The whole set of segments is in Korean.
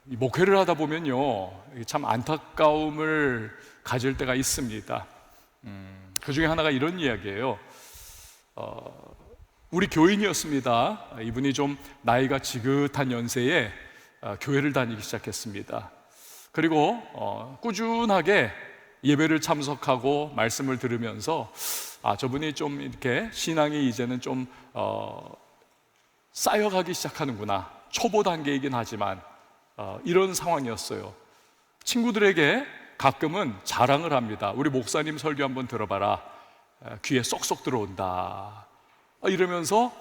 이 목회를 하다 보면요, 참 안타까움을 가질 때가 있습니다. 그 중에 하나가 이런 이야기예요. 우리 교인이었습니다. 이분이 좀 나이가 지긋한 연세에 교회를 다니기 시작했습니다. 그리고 꾸준하게 예배를 참석하고 말씀을 들으면서 저분이 좀 이렇게 신앙이 이제는 좀 쌓여가기 시작하는구나, 초보 단계이긴 하지만 이런 상황이었어요. 친구들에게 가끔은 자랑을 합니다. 우리 목사님 설교 한번 들어봐라, 귀에 쏙쏙 들어온다, 이러면서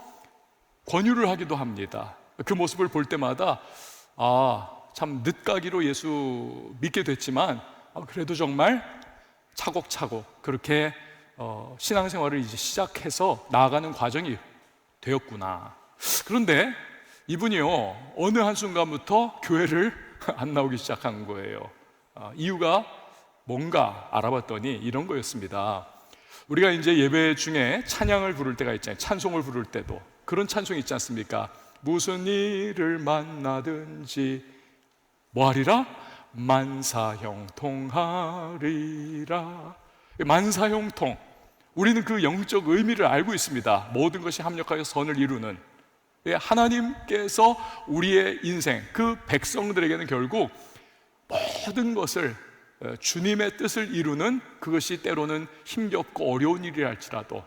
권유를 하기도 합니다. 그 모습을 볼 때마다 참 늦가기로 예수 믿게 됐지만 그래도 정말 차곡차곡 그렇게 신앙생활을 이제 시작해서 나아가는 과정이 되었구나. 그런데 이분이요, 어느 한순간부터 교회를 안 나오기 시작한 거예요. 이유가 뭔가 알아봤더니 이런 거였습니다. 우리가 이제 예배 중에 찬양을 부를 때가 있잖아요. 찬송을 부를 때도 그런 찬송이 있지 않습니까? 무슨 일을 만나든지 뭐하리라? 만사형통하리라. 만사형통, 우리는 그 영적 의미를 알고 있습니다. 모든 것이 합력하여 선을 이루는, 하나님께서 우리의 인생, 그 백성들에게는 결국 모든 것을 주님의 뜻을 이루는, 그것이 때로는 힘겹고 어려운 일이라 할지라도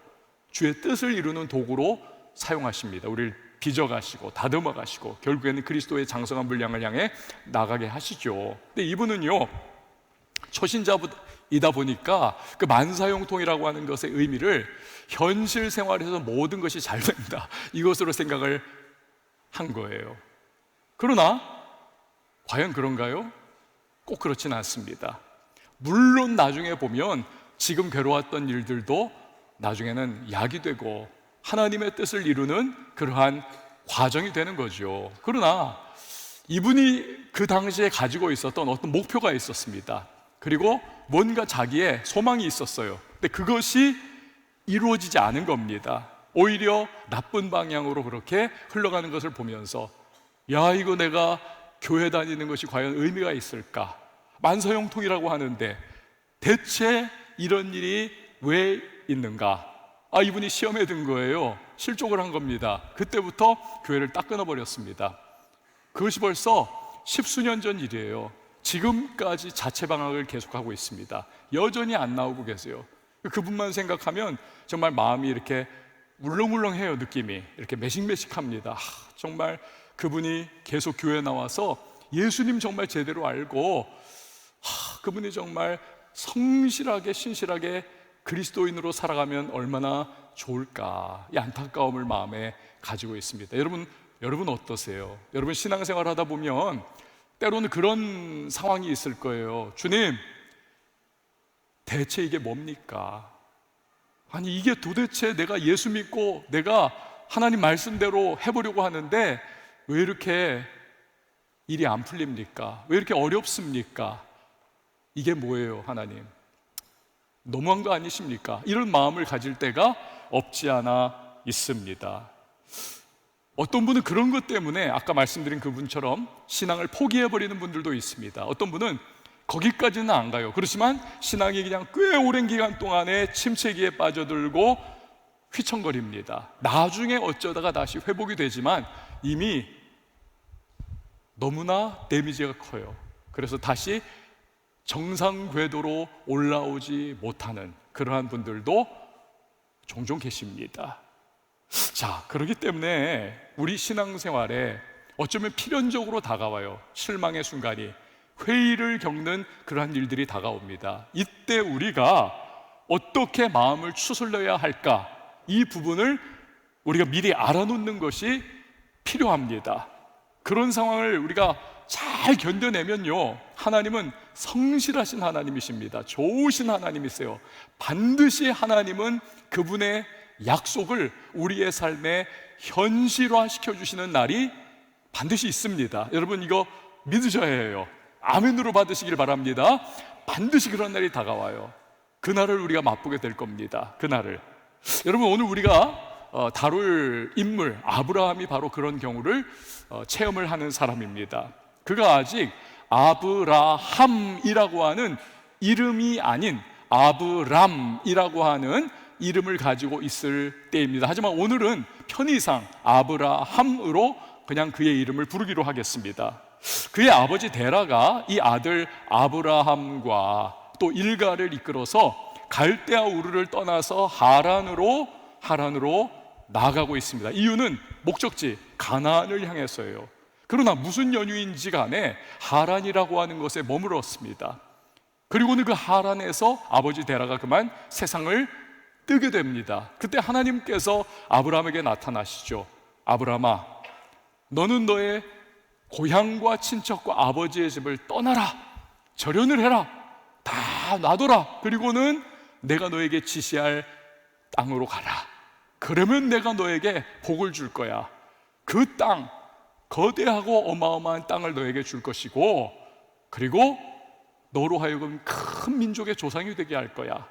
주의 뜻을 이루는 도구로 사용하십니다. 우리를 빚어가시고 다듬어가시고 결국에는 그리스도의 장성한 분량을 향해 나가게 하시죠. 근데 이분은요, 초신자이다 보니까 그 만사형통이라고 하는 것의 의미를 현실 생활에서 모든 것이 잘 된다, 이것으로 생각을 한 거예요. 그러나 과연 그런가요? 꼭 그렇지는 않습니다. 물론 나중에 보면 지금 괴로웠던 일들도 나중에는 약이 되고 하나님의 뜻을 이루는 그러한 과정이 되는 거죠. 그러나 이분이 그 당시에 가지고 있었던 어떤 목표가 있었습니다. 그리고 뭔가 자기의 소망이 있었어요. 근데 그것이 이루어지지 않은 겁니다. 오히려 나쁜 방향으로 그렇게 흘러가는 것을 보면서 이거 내가 교회 다니는 것이 과연 의미가 있을까? 만사형통이라고 하는데 대체 이런 일이 왜 있는가? 이분이 시험에 든 거예요. 실족을 한 겁니다. 그때부터 교회를 딱 끊어버렸습니다. 그것이 벌써 10수년 전 일이에요. 지금까지 자체 방학을 계속하고 있습니다. 여전히 안 나오고 계세요. 그분만 생각하면 정말 마음이 이렇게 울렁울렁해요. 느낌이 이렇게 매식매식합니다. 정말 그분이 계속 교회에 나와서 예수님 정말 제대로 알고 그분이 정말 성실하게 신실하게 그리스도인으로 살아가면 얼마나 좋을까, 이 안타까움을 마음에 가지고 있습니다. 여러분 어떠세요? 여러분 신앙생활 하다 보면 때로는 그런 상황이 있을 거예요. 주님, 대체 이게 뭡니까? 아니 이게 도대체 내가 예수 믿고 내가 하나님 말씀대로 해보려고 하는데 왜 이렇게 일이 안 풀립니까? 왜 이렇게 어렵습니까? 이게 뭐예요, 하나님? 너무한 거 아니십니까? 이런 마음을 가질 때가 없지 않아 있습니다. 어떤 분은 그런 것 때문에 아까 말씀드린 그분처럼 신앙을 포기해버리는 분들도 있습니다. 어떤 분은 거기까지는 안 가요. 그렇지만 신앙이 그냥 꽤 오랜 기간 동안에 침체기에 빠져들고 휘청거립니다. 나중에 어쩌다가 다시 회복이 되지만 이미 너무나 데미지가 커요. 그래서 다시 정상 궤도로 올라오지 못하는 그러한 분들도 종종 계십니다. 자, 그렇기 때문에 우리 신앙생활에 어쩌면 필연적으로 다가와요. 실망의 순간이, 회의를 겪는 그러한 일들이 다가옵니다. 이때 우리가 어떻게 마음을 추스려야 할까, 이 부분을 우리가 미리 알아놓는 것이 필요합니다. 그런 상황을 우리가 잘 견뎌내면요, 하나님은 성실하신 하나님이십니다. 좋으신 하나님이세요. 반드시 하나님은 그분의 약속을 우리의 삶에 현실화시켜 주시는 날이 반드시 있습니다. 여러분 이거 믿으셔야 해요. 아멘으로 받으시길 바랍니다. 반드시 그런 날이 다가와요. 그날을 우리가 맛보게 될 겁니다. 그날을. 여러분 오늘 우리가 다룰 인물 아브라함이 바로 그런 경우를 체험을 하는 사람입니다. 그가 아직 아브라함이라고 하는 이름이 아닌 아브람이라고 하는 이름을 가지고 있을 때입니다. 하지만 오늘은 편의상 아브라함으로 그냥 그의 이름을 부르기로 하겠습니다. 그의 아버지 데라가 이 아들 아브라함과 또 일가를 이끌어서 갈대아 우르를 떠나서 하란으로 나아가고 있습니다. 이유는 목적지 가나안을 향해서예요. 그러나 무슨 연유인지 간에 하란이라고 하는 것에 머물렀습니다. 그리고는 그 하란에서 아버지 데라가 그만 세상을 뜨게 됩니다. 그때 하나님께서 아브라함에게 나타나시죠. 아브라함아, 너는 너의 고향과 친척과 아버지의 집을 떠나라, 절연을 해라, 다 놔둬라. 그리고는 내가 너에게 지시할 땅으로 가라. 그러면 내가 너에게 복을 줄 거야. 그 땅, 거대하고 어마어마한 땅을 너에게 줄 것이고, 그리고 너로 하여금 큰 민족의 조상이 되게 할 거야.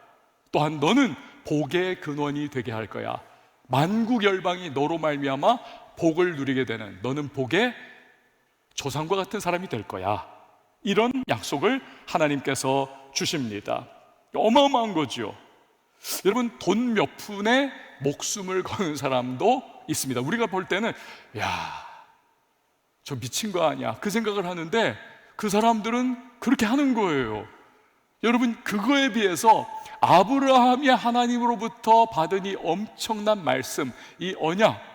또한 너는 복의 근원이 되게 할 거야. 만국 열방이 너로 말미암아 복을 누리게 되는, 너는 복의 조상과 같은 사람이 될 거야. 이런 약속을 하나님께서 주십니다. 어마어마한 거죠. 여러분, 돈 몇 푼에 목숨을 거는 사람도 있습니다. 우리가 볼 때는 야, 저 미친 거 아니야, 그 생각을 하는데 그 사람들은 그렇게 하는 거예요. 여러분, 그거에 비해서 아브라함이 하나님으로부터 받은 이 엄청난 말씀, 이 언약,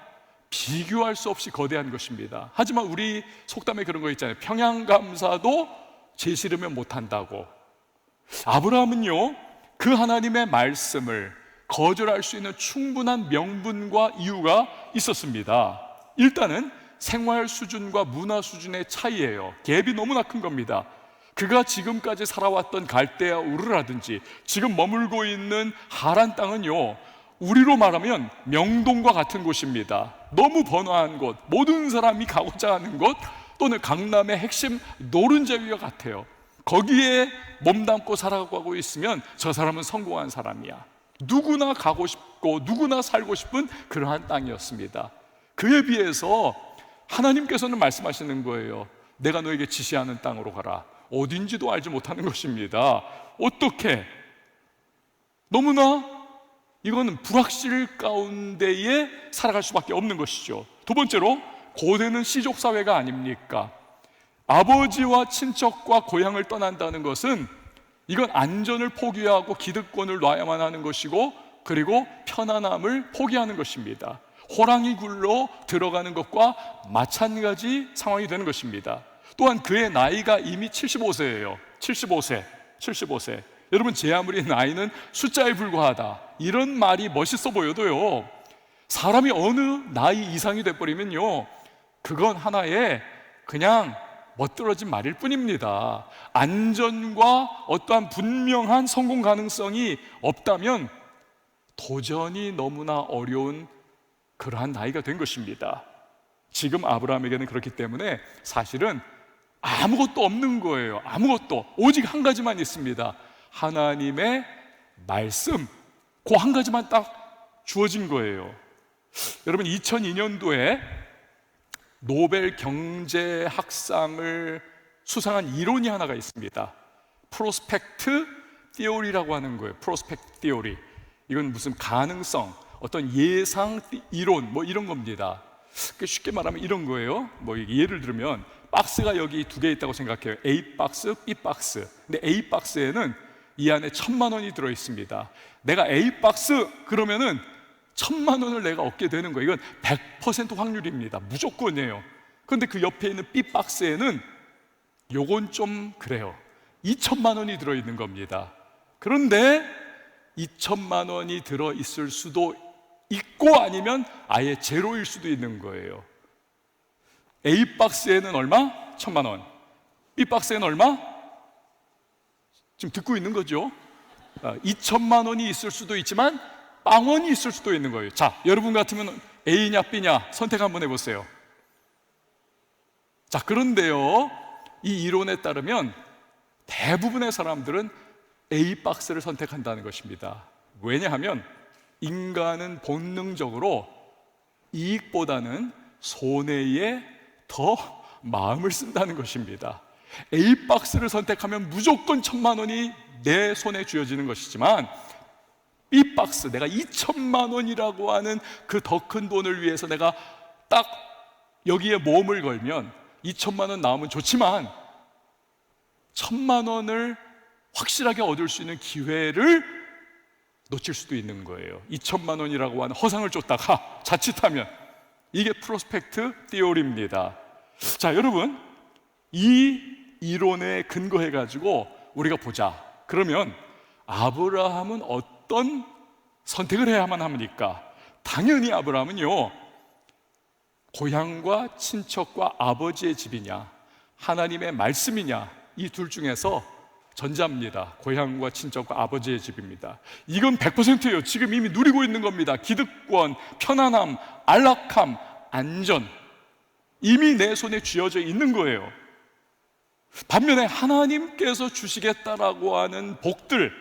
비교할 수 없이 거대한 것입니다. 하지만 우리 속담에 그런 거 있잖아요. 평양감사도 제 싫으면 못한다고. 아브라함은요, 그 하나님의 말씀을 거절할 수 있는 충분한 명분과 이유가 있었습니다. 일단은 생활 수준과 문화 수준의 차이예요. 갭이 너무나 큰 겁니다. 그가 지금까지 살아왔던 갈대아 우르라든지 지금 머물고 있는 하란 땅은요, 우리로 말하면 명동과 같은 곳입니다. 너무 번화한 곳, 모든 사람이 가고자 하는 곳, 또는 강남의 핵심 노른자위와 같아요. 거기에 몸담고 살아가고 있으면 저 사람은 성공한 사람이야. 누구나 가고 싶고 누구나 살고 싶은 그러한 땅이었습니다. 그에 비해서 하나님께서는 말씀하시는 거예요. 내가 너에게 지시하는 땅으로 가라. 어딘지도 알지 못하는 것입니다. 어떻게? 너무나 이거는 불확실 가운데에 살아갈 수밖에 없는 것이죠. 두 번째로, 고대는 시족사회가 아닙니까? 아버지와 친척과 고향을 떠난다는 것은 이건 안전을 포기하고 기득권을 놔야만 하는 것이고, 그리고 편안함을 포기하는 것입니다. 호랑이 굴로 들어가는 것과 마찬가지 상황이 되는 것입니다. 또한 그의 나이가 이미 75세예요. 75세. 여러분, 제 아무리 나이는 숫자에 불과하다, 이런 말이 멋있어 보여도요, 사람이 어느 나이 이상이 돼버리면요, 그건 하나의 그냥 멋들어진 말일 뿐입니다. 안전과 어떠한 분명한 성공 가능성이 없다면 도전이 너무나 어려운 그러한 나이가 된 것입니다. 지금 아브라함에게는 그렇기 때문에 사실은 아무것도 없는 거예요. 아무것도. 오직 한 가지만 있습니다. 하나님의 말씀, 그 한 가지만 딱 주어진 거예요. 여러분, 2002년도에 노벨 경제학상을 수상한 이론이 하나가 있습니다. 프로스펙트 티오리라고 하는 거예요. 프로스펙트 티오리. 이건 무슨 가능성, 어떤 예상 이론, 뭐 이런 겁니다. 쉽게 말하면 이런 거예요. 뭐 예를 들면 박스가 여기 두 개 있다고 생각해요. A 박스, B 박스. 근데 A 박스에는 이 안에 1,000만 원이 들어 있습니다. 내가 A 박스 그러면은 1,000만 원을 내가 얻게 되는 거예요. 이건 100% 확률입니다. 무조건이에요. 그런데 그 옆에 있는 B 박스에는 요건 좀 그래요. 2,000만 원이 들어 있는 겁니다. 그런데 2,000만 원이 들어 있을 수도 있고 아니면 아예 제로일 수도 있는 거예요. A 박스에는 얼마? 1,000만 원. B 박스에는 얼마? 지금 듣고 있는 거죠. 2,000만 원이 있을 수도 있지만 빵원이 있을 수도 있는 거예요. 자, 여러분 같으면 A냐 B냐 선택 한번 해보세요. 자, 그런데요, 이 이론에 따르면 대부분의 사람들은 A 박스를 선택한다는 것입니다. 왜냐하면 인간은 본능적으로 이익보다는 손해에 더 마음을 쓴다는 것입니다. A박스를 선택하면 무조건 1,000만 원이 내 손에 쥐어지는 것이지만 B박스, 내가 2,000만 원이라고 하는 그 더 큰 돈을 위해서 내가 딱 여기에 몸을 걸면 2,000만 원 나오면 좋지만 1,000만 원을 확실하게 얻을 수 있는 기회를 놓칠 수도 있는 거예요. 2,000만 원이라고 하는 허상을 쫓다가 자칫하면, 이게 프로스펙트 티오리입니다. 자, 여러분, 이 이론에 근거해 가지고 우리가 보자. 그러면 아브라함은 어떤 선택을 해야만 합니까? 당연히 아브라함은요, 고향과 친척과 아버지의 집이냐, 하나님의 말씀이냐, 이 둘 중에서 전자입니다. 고향과 친척과 아버지의 집입니다. 이건 100%예요. 지금 이미 누리고 있는 겁니다. 기득권, 편안함, 안락함, 안전, 이미 내 손에 쥐어져 있는 거예요. 반면에 하나님께서 주시겠다라고 하는 복들,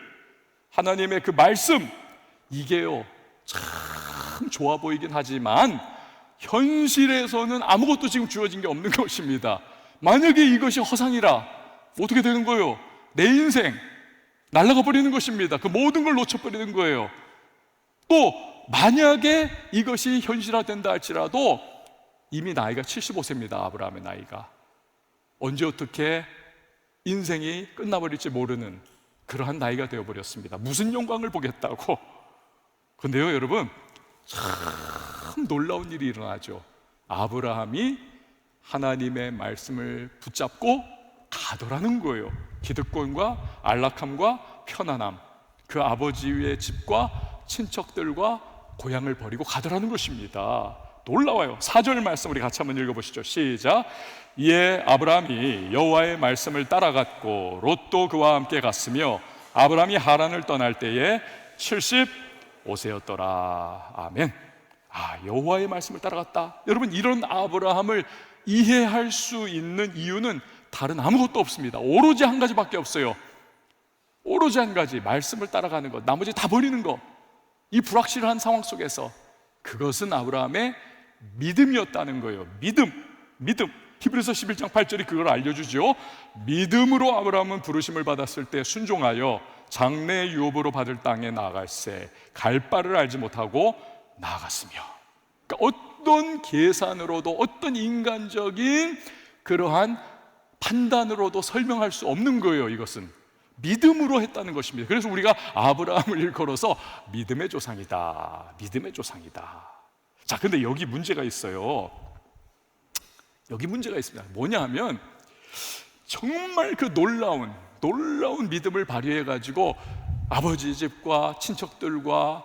하나님의 그 말씀, 이게요 참 좋아 보이긴 하지만 현실에서는 아무것도 지금 주어진 게 없는 것입니다. 만약에 이것이 허상이라 어떻게 되는 거예요? 내 인생 날아가 버리는 것입니다. 그 모든 걸 놓쳐버리는 거예요. 또 만약에 이것이 현실화된다 할지라도 이미 나이가 75세입니다. 아브라함의 나이가. 언제 어떻게 인생이 끝나버릴지 모르는 그러한 나이가 되어버렸습니다. 무슨 영광을 보겠다고. 근데요 여러분, 참 놀라운 일이 일어나죠. 아브라함이 하나님의 말씀을 붙잡고 가더라는 거예요. 기득권과 안락함과 편안함, 그 아버지의 집과 친척들과 고향을 버리고 가더라는 것입니다. 놀라워요. 4절 말씀 우리 같이 한번 읽어보시죠. 시작. 이에 아브라함이 여호와의 말씀을 따라갔고 롯도 그와 함께 갔으며 아브라함이 하란을 떠날 때에 75세였더라. 아멘. 여호와의 말씀을 따라갔다. 여러분, 이런 아브라함을 이해할 수 있는 이유는 다른 아무것도 없습니다. 오로지 한 가지밖에 없어요. 오로지 한 가지, 말씀을 따라가는 것. 나머지 다 버리는 것. 이 불확실한 상황 속에서 그것은 아브라함의 믿음이었다는 거예요. 믿음. 히브리서 11장 8절이 그걸 알려주죠. 믿음으로 아브라함은 부르심을 받았을 때 순종하여 장래 유업으로 받을 땅에 나아갈새 갈 바를 알지 못하고 나아갔으며. 그러니까 어떤 계산으로도, 어떤 인간적인 그러한 판단으로도 설명할 수 없는 거예요. 이것은 믿음으로 했다는 것입니다. 그래서 우리가 아브라함을 일컬어서 믿음의 조상이다. 믿음의 조상이다. 자, 근데 여기 문제가 있어요. 여기 문제가 있습니다. 뭐냐 하면 정말 그 놀라운 믿음을 발휘해 가지고 아버지 집과 친척들과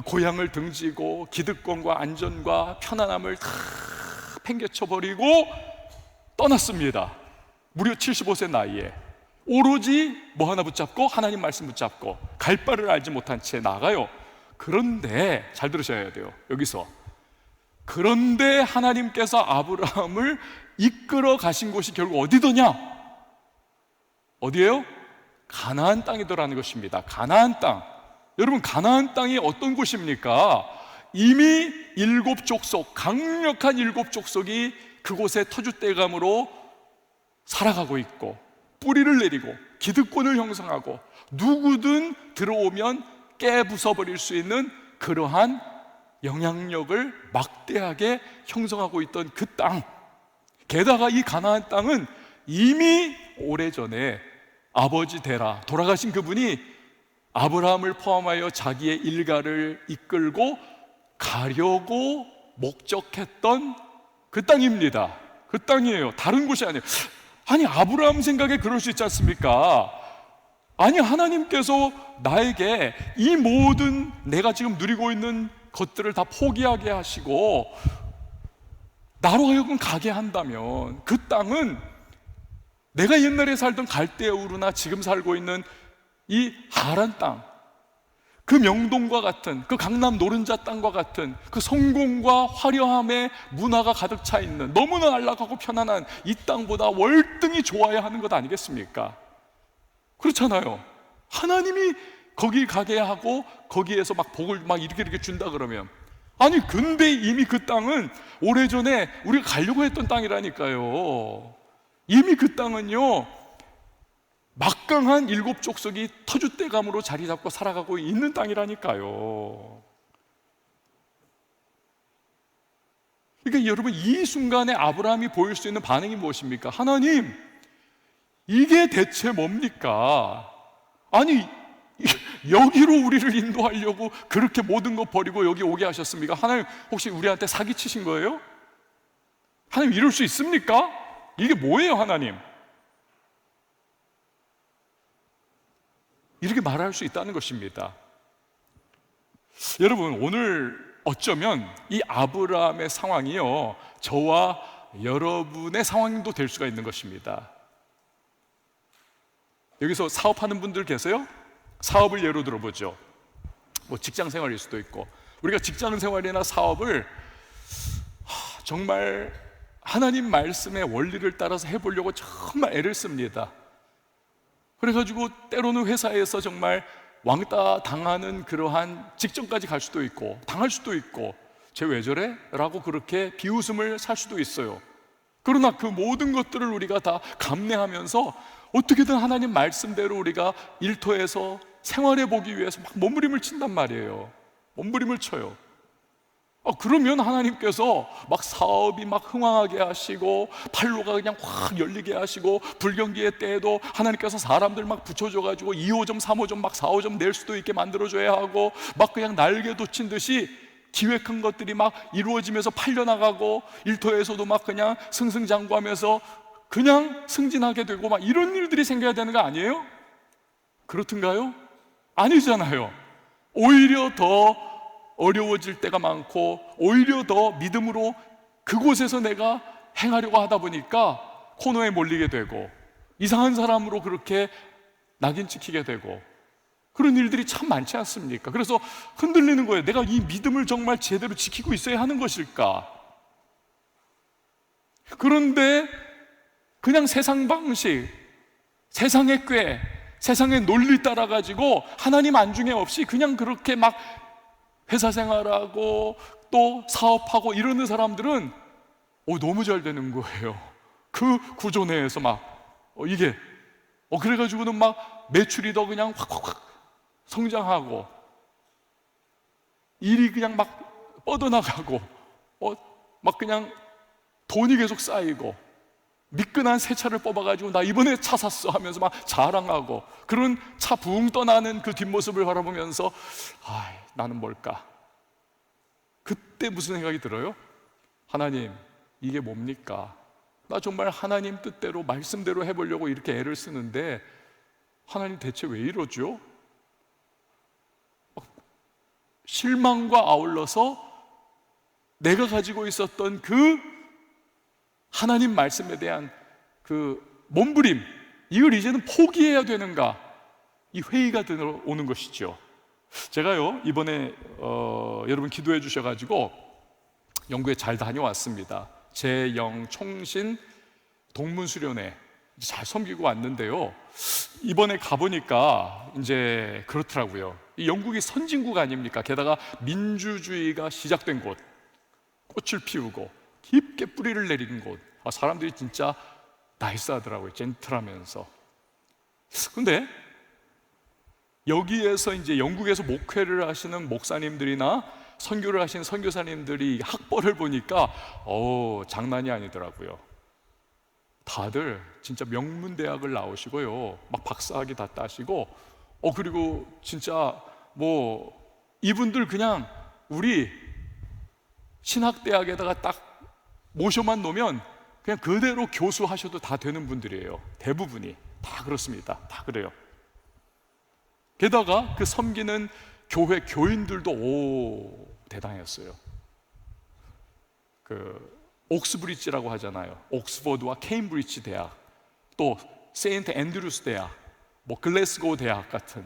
고향을 등지고 기득권과 안전과 편안함을 다 팽개쳐 버리고 떠났습니다. 무려 75세 나이에 오로지 뭐 하나 붙잡고 하나님 말씀 붙잡고 갈 바를 알지 못한 채 나가요. 그런데 잘 들으셔야 돼요. 여기서 그런데 하나님께서 아브라함을 이끌어 가신 곳이 결국 어디더냐? 어디예요? 가나안 땅이더라는 것입니다. 가나안 땅. 여러분, 가나안 땅이 어떤 곳입니까? 이미 7족속, 강력한 7족속이 그곳에 터줏대감으로 살아가고 있고 뿌리를 내리고 기득권을 형성하고 누구든 들어오면 깨부숴버릴 수 있는 그러한 영향력을 막대하게 형성하고 있던 그 땅. 게다가 이 가나안 땅은 이미 오래전에 아버지 데라, 돌아가신 그분이 아브라함을 포함하여 자기의 일가를 이끌고 가려고 목적했던 그 땅입니다. 그 땅이에요. 다른 곳이 아니에요. 아니, 아브라함 생각에 그럴 수 있지 않습니까? 아니, 하나님께서 나에게 이 모든 내가 지금 누리고 있는 것들을 다 포기하게 하시고 나로 하여금 가게 한다면 그 땅은 내가 옛날에 살던 갈대우르나 지금 살고 있는 이 하란 땅, 그 명동과 같은, 그 강남 노른자 땅과 같은 그 성공과 화려함의 문화가 가득 차 있는 너무나 안락하고 편안한 이 땅보다 월등히 좋아야 하는 것 아니겠습니까? 그렇잖아요. 하나님이 거기 가게 하고 거기에서 막 복을 막 이렇게 준다 그러면 아니 근데 이미 그 땅은 오래전에 우리가 가려고 했던 땅이라니까요. 이미 그 땅은요 막강한 일곱 족속이 터줏대감으로 자리 잡고 살아가고 있는 땅이라니까요. 그러니까 여러분, 이 순간에 아브라함이 보일 수 있는 반응이 무엇입니까? 하나님, 이게 대체 뭡니까? 아니 여기로 우리를 인도하려고 그렇게 모든 거 버리고 여기 오게 하셨습니까? 하나님 혹시 우리한테 사기치신 거예요? 하나님 이럴 수 있습니까? 이게 뭐예요 하나님? 이렇게 말할 수 있다는 것입니다. 여러분, 오늘 어쩌면 이 아브라함의 상황이요 저와 여러분의 상황도 될 수가 있는 것입니다. 여기서 사업하는 분들 계세요? 사업을 예로 들어보죠. 뭐 직장 생활일 수도 있고, 우리가 직장 생활이나 사업을 정말 하나님 말씀의 원리를 따라서 해보려고 정말 애를 씁니다. 그래가지고 때로는 회사에서 정말 왕따 당하는 그러한 직전까지 갈 수도 있고, 당할 수도 있고, 쟤 왜 저래? 라고 그렇게 비웃음을 살 수도 있어요. 그러나 그 모든 것들을 우리가 다 감내하면서 어떻게든 하나님 말씀대로 우리가 일터에서 생활해 보기 위해서 막 몸부림을 친단 말이에요. 몸부림을 쳐요. 그러면 하나님께서 막 사업이 막 흥황하게 하시고, 판로가 그냥 확 열리게 하시고, 불경기의 때에도 하나님께서 사람들 막 붙여줘가지고 2호점, 3호점, 막 4호점 낼 수도 있게 만들어줘야 하고, 막 그냥 날개 돋친 듯이 기획한 것들이 막 이루어지면서 팔려나가고, 일터에서도 막 그냥 승승장구하면서 그냥 승진하게 되고, 막 이런 일들이 생겨야 되는 거 아니에요? 그렇든가요? 아니잖아요. 오히려 더 어려워질 때가 많고, 오히려 더 믿음으로 그곳에서 내가 행하려고 하다 보니까 코너에 몰리게 되고, 이상한 사람으로 그렇게 낙인 찍히게 되고, 그런 일들이 참 많지 않습니까? 그래서 흔들리는 거예요. 내가 이 믿음을 정말 제대로 지키고 있어야 하는 것일까? 그런데 그냥 세상 방식, 세상의 꾀, 세상의 논리 따라가지고 하나님 안중에 없이 그냥 그렇게 막 회사 생활하고 또 사업하고 이러는 사람들은 너무 잘 되는 거예요. 그 구조 내에서 막 이게 그래가지고는 막 매출이 더 그냥 확 성장하고, 일이 그냥 막 뻗어나가고, 막 그냥 돈이 계속 쌓이고, 미끈한 새 차를 뽑아가지고 나 이번에 차 샀어 하면서 막 자랑하고, 그런 차 붕 떠나는 그 뒷모습을 바라보면서 나는 뭘까? 그때 무슨 생각이 들어요? 하나님, 이게 뭡니까? 나 정말 하나님 뜻대로 말씀대로 해보려고 이렇게 애를 쓰는데 하나님 대체 왜 이러죠? 실망과 아울러서 내가 가지고 있었던 그 하나님 말씀에 대한 그 몸부림, 이걸 이제는 포기해야 되는가? 이 회의가 들어오는 것이죠. 제가요 이번에 여러분 기도해 주셔가지고 영국에 잘 다녀왔습니다. 제0 총신 동문수련회 잘 섬기고 왔는데요, 이번에 가보니까 이제 그렇더라고요. 이 영국이 선진국 아닙니까? 게다가 민주주의가 시작된 곳, 꽃을 피우고 깊게 뿌리를 내리는 곳. 사람들이 진짜 나이스하더라고요. 젠틀하면서. 근데 여기에서 이제 영국에서 목회를 하시는 목사님들이나 선교를 하시는 선교사님들이 학벌을 보니까 장난이 아니더라고요. 다들 진짜 명문대학을 나오시고요, 막 박사학위 다 따시고, 그리고 진짜 뭐 이분들 그냥 우리 신학대학에다가 딱 모셔만 놓으면 그냥 그대로 교수하셔도 다 되는 분들이에요. 대부분이 다 그렇습니다. 다 그래요. 게다가 그 섬기는 교회 교인들도 대단했어요. 그 옥스브리지라고 하잖아요. 옥스퍼드와 케임브리지 대학, 또 세인트 앤드루스 대학, 뭐 글래스고 대학 같은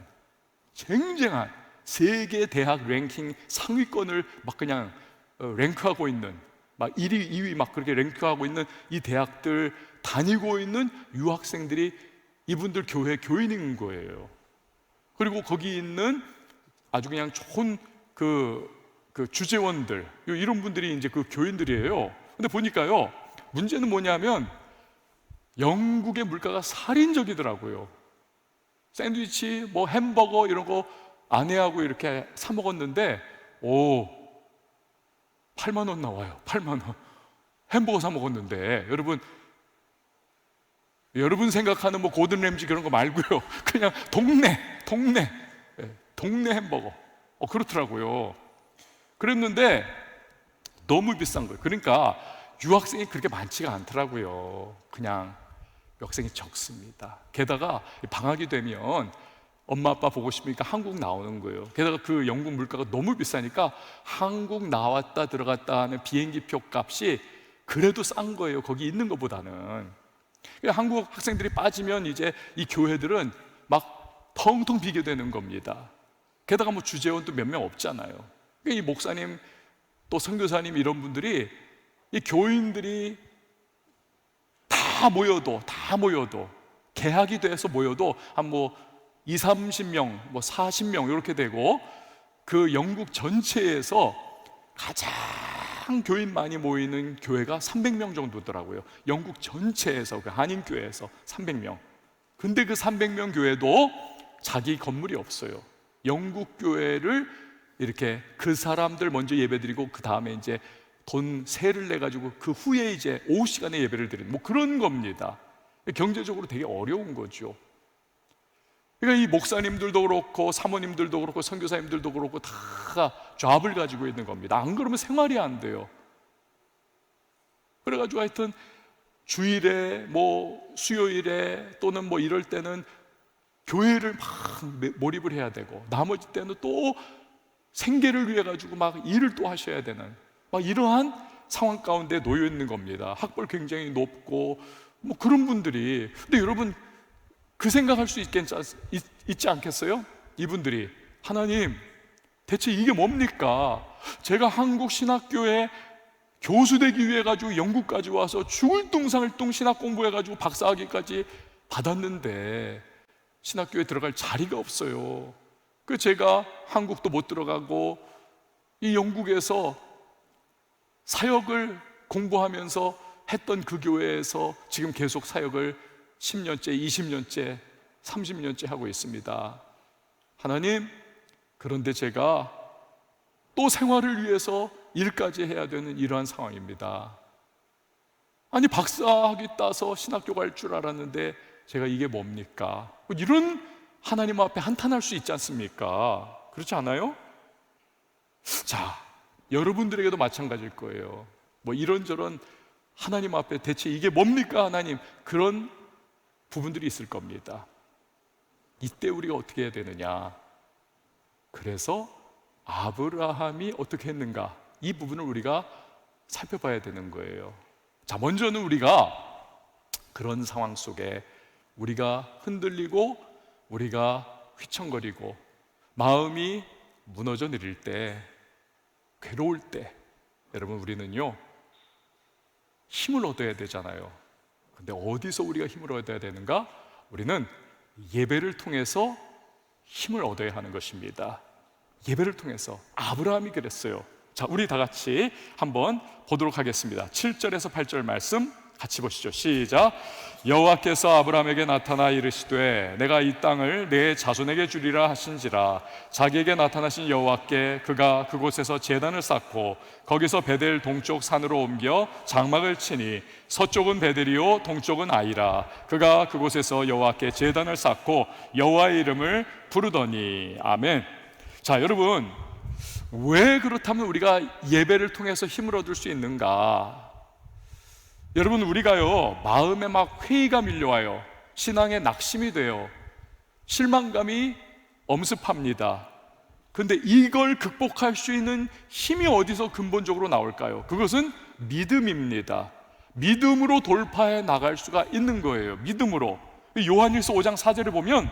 쟁쟁한 세계 대학 랭킹 상위권을 막 그냥 랭크하고 있는, 막 1위, 2위 막 그렇게 랭크하고 있는 이 대학들 다니고 있는 유학생들이 이분들 교회 교인인 거예요. 그리고 거기 있는 아주 그냥 좋은 그 그 주재원들, 이런 분들이 이제 그 교인들이에요. 근데 보니까요, 문제는 뭐냐면 영국의 물가가 살인적이더라고요. 샌드위치, 뭐 햄버거 이런 거 아내하고 이렇게 사 먹었는데 8만 원 나와요. 8만 원. 햄버거 사 먹었는데 여러분 생각하는 뭐 고든 램지 그런 거 말고요. 그냥 동네 햄버거. 그렇더라고요. 그랬는데 너무 비싼 거예요. 그러니까 유학생이 그렇게 많지가 않더라고요. 그냥 학생이 적습니다. 게다가 방학이 되면 엄마 아빠 보고 싶으니까 한국 나오는 거예요. 게다가 그 영국 물가가 너무 비싸니까 한국 나왔다 들어갔다 하는 비행기표 값이 그래도 싼 거예요. 거기 있는 것보다는. 한국 학생들이 빠지면 이제 이 교회들은 막 텅텅 비게 되는 겁니다. 게다가 뭐 주재원도 몇 명 없잖아요. 이 목사님 또 선교사님 이런 분들이, 이 교인들이 다 모여도 개학이 돼서 모여도 한 뭐 20-30명, 뭐 40명 이렇게 되고, 그 영국 전체에서 가장 교인 많이 모이는 교회가 300명 정도더라고요. 영국 전체에서, 그 한인교회에서 300명. 근데 그 300명 교회도 자기 건물이 없어요. 영국 교회를 이렇게 그 사람들 먼저 예배드리고 그 다음에 이제 돈 세를 내 가지고 그 후에 이제 오후 시간에 예배를 드리는 뭐 그런 겁니다. 경제적으로 되게 어려운 거죠. 그러니까 이 목사님들도 그렇고 사모님들도 그렇고 선교사님들도 그렇고 다 잡을 가지고 있는 겁니다. 안 그러면 생활이 안 돼요. 그래가지고 하여튼 주일에 뭐 수요일에 또는 뭐 이럴 때는 교회를 막 몰입을 해야 되고, 나머지 때는 또 생계를 위해 가지고 막 일을 또 하셔야 되는 막 이러한 상황 가운데 놓여 있는 겁니다. 학벌 굉장히 높고 뭐 그런 분들이. 근데 여러분 그 생각할 수 있지 않겠어요? 이분들이 하나님 대체 이게 뭡니까? 제가 한국 신학교에 교수 되기 위해 가지고 영국까지 와서 죽을 둥상을 신학 공부해 가지고 박사학위까지 받았는데 신학교에 들어갈 자리가 없어요. 그 제가 한국도 못 들어가고 이 영국에서 사역을 공부하면서 했던 그 교회에서 지금 계속 사역을 10년째, 20년째, 30년째 하고 있습니다. 하나님, 그런데 제가 또 생활을 위해서 일까지 해야 되는 이러한 상황입니다. 아니 박사학위 따서 신학교 갈 줄 알았는데 제가 이게 뭡니까? 이런 하나님 앞에 한탄할 수 있지 않습니까? 그렇지 않아요? 자, 여러분들에게도 마찬가지일 거예요. 뭐 이런저런 하나님 앞에 대체 이게 뭡니까 하나님? 그런 부분들이 있을 겁니다. 이때 우리가 어떻게 해야 되느냐? 그래서 아브라함이 어떻게 했는가? 이 부분을 우리가 살펴봐야 되는 거예요. 자, 먼저는 우리가 그런 상황 속에 우리가 흔들리고 우리가 휘청거리고 마음이 무너져 내릴 때, 괴로울 때, 여러분 우리는요 힘을 얻어야 되잖아요. 근데 어디서 우리가 힘을 얻어야 되는가? 우리는 예배를 통해서 힘을 얻어야 하는 것입니다. 예배를 통해서. 아브라함이 그랬어요. 자, 우리 다 같이 한번 보도록 하겠습니다. 7절에서 8절 말씀 같이 보시죠. 시작. 여호와께서 아브라함에게 나타나 이르시되 내가 이 땅을 내 자손에게 주리라 하신지라. 자기에게 나타나신 여호와께 그가 그곳에서 제단을 쌓고 거기서 베델 동쪽 산으로 옮겨 장막을 치니 서쪽은 베델이요 동쪽은 아이라. 그가 그곳에서 여호와께 제단을 쌓고 여호와의 이름을 부르더니. 아멘. 자, 여러분 왜 그렇다면 우리가 예배를 통해서 힘을 얻을 수 있는가? 여러분 우리가요 마음에 막 회의가 밀려와요. 신앙에 낙심이 돼요. 실망감이 엄습합니다. 근데 이걸 극복할 수 있는 힘이 어디서 근본적으로 나올까요? 그것은 믿음입니다. 믿음으로 돌파해 나갈 수가 있는 거예요. 믿음으로. 요한일서 5장 4절에 보면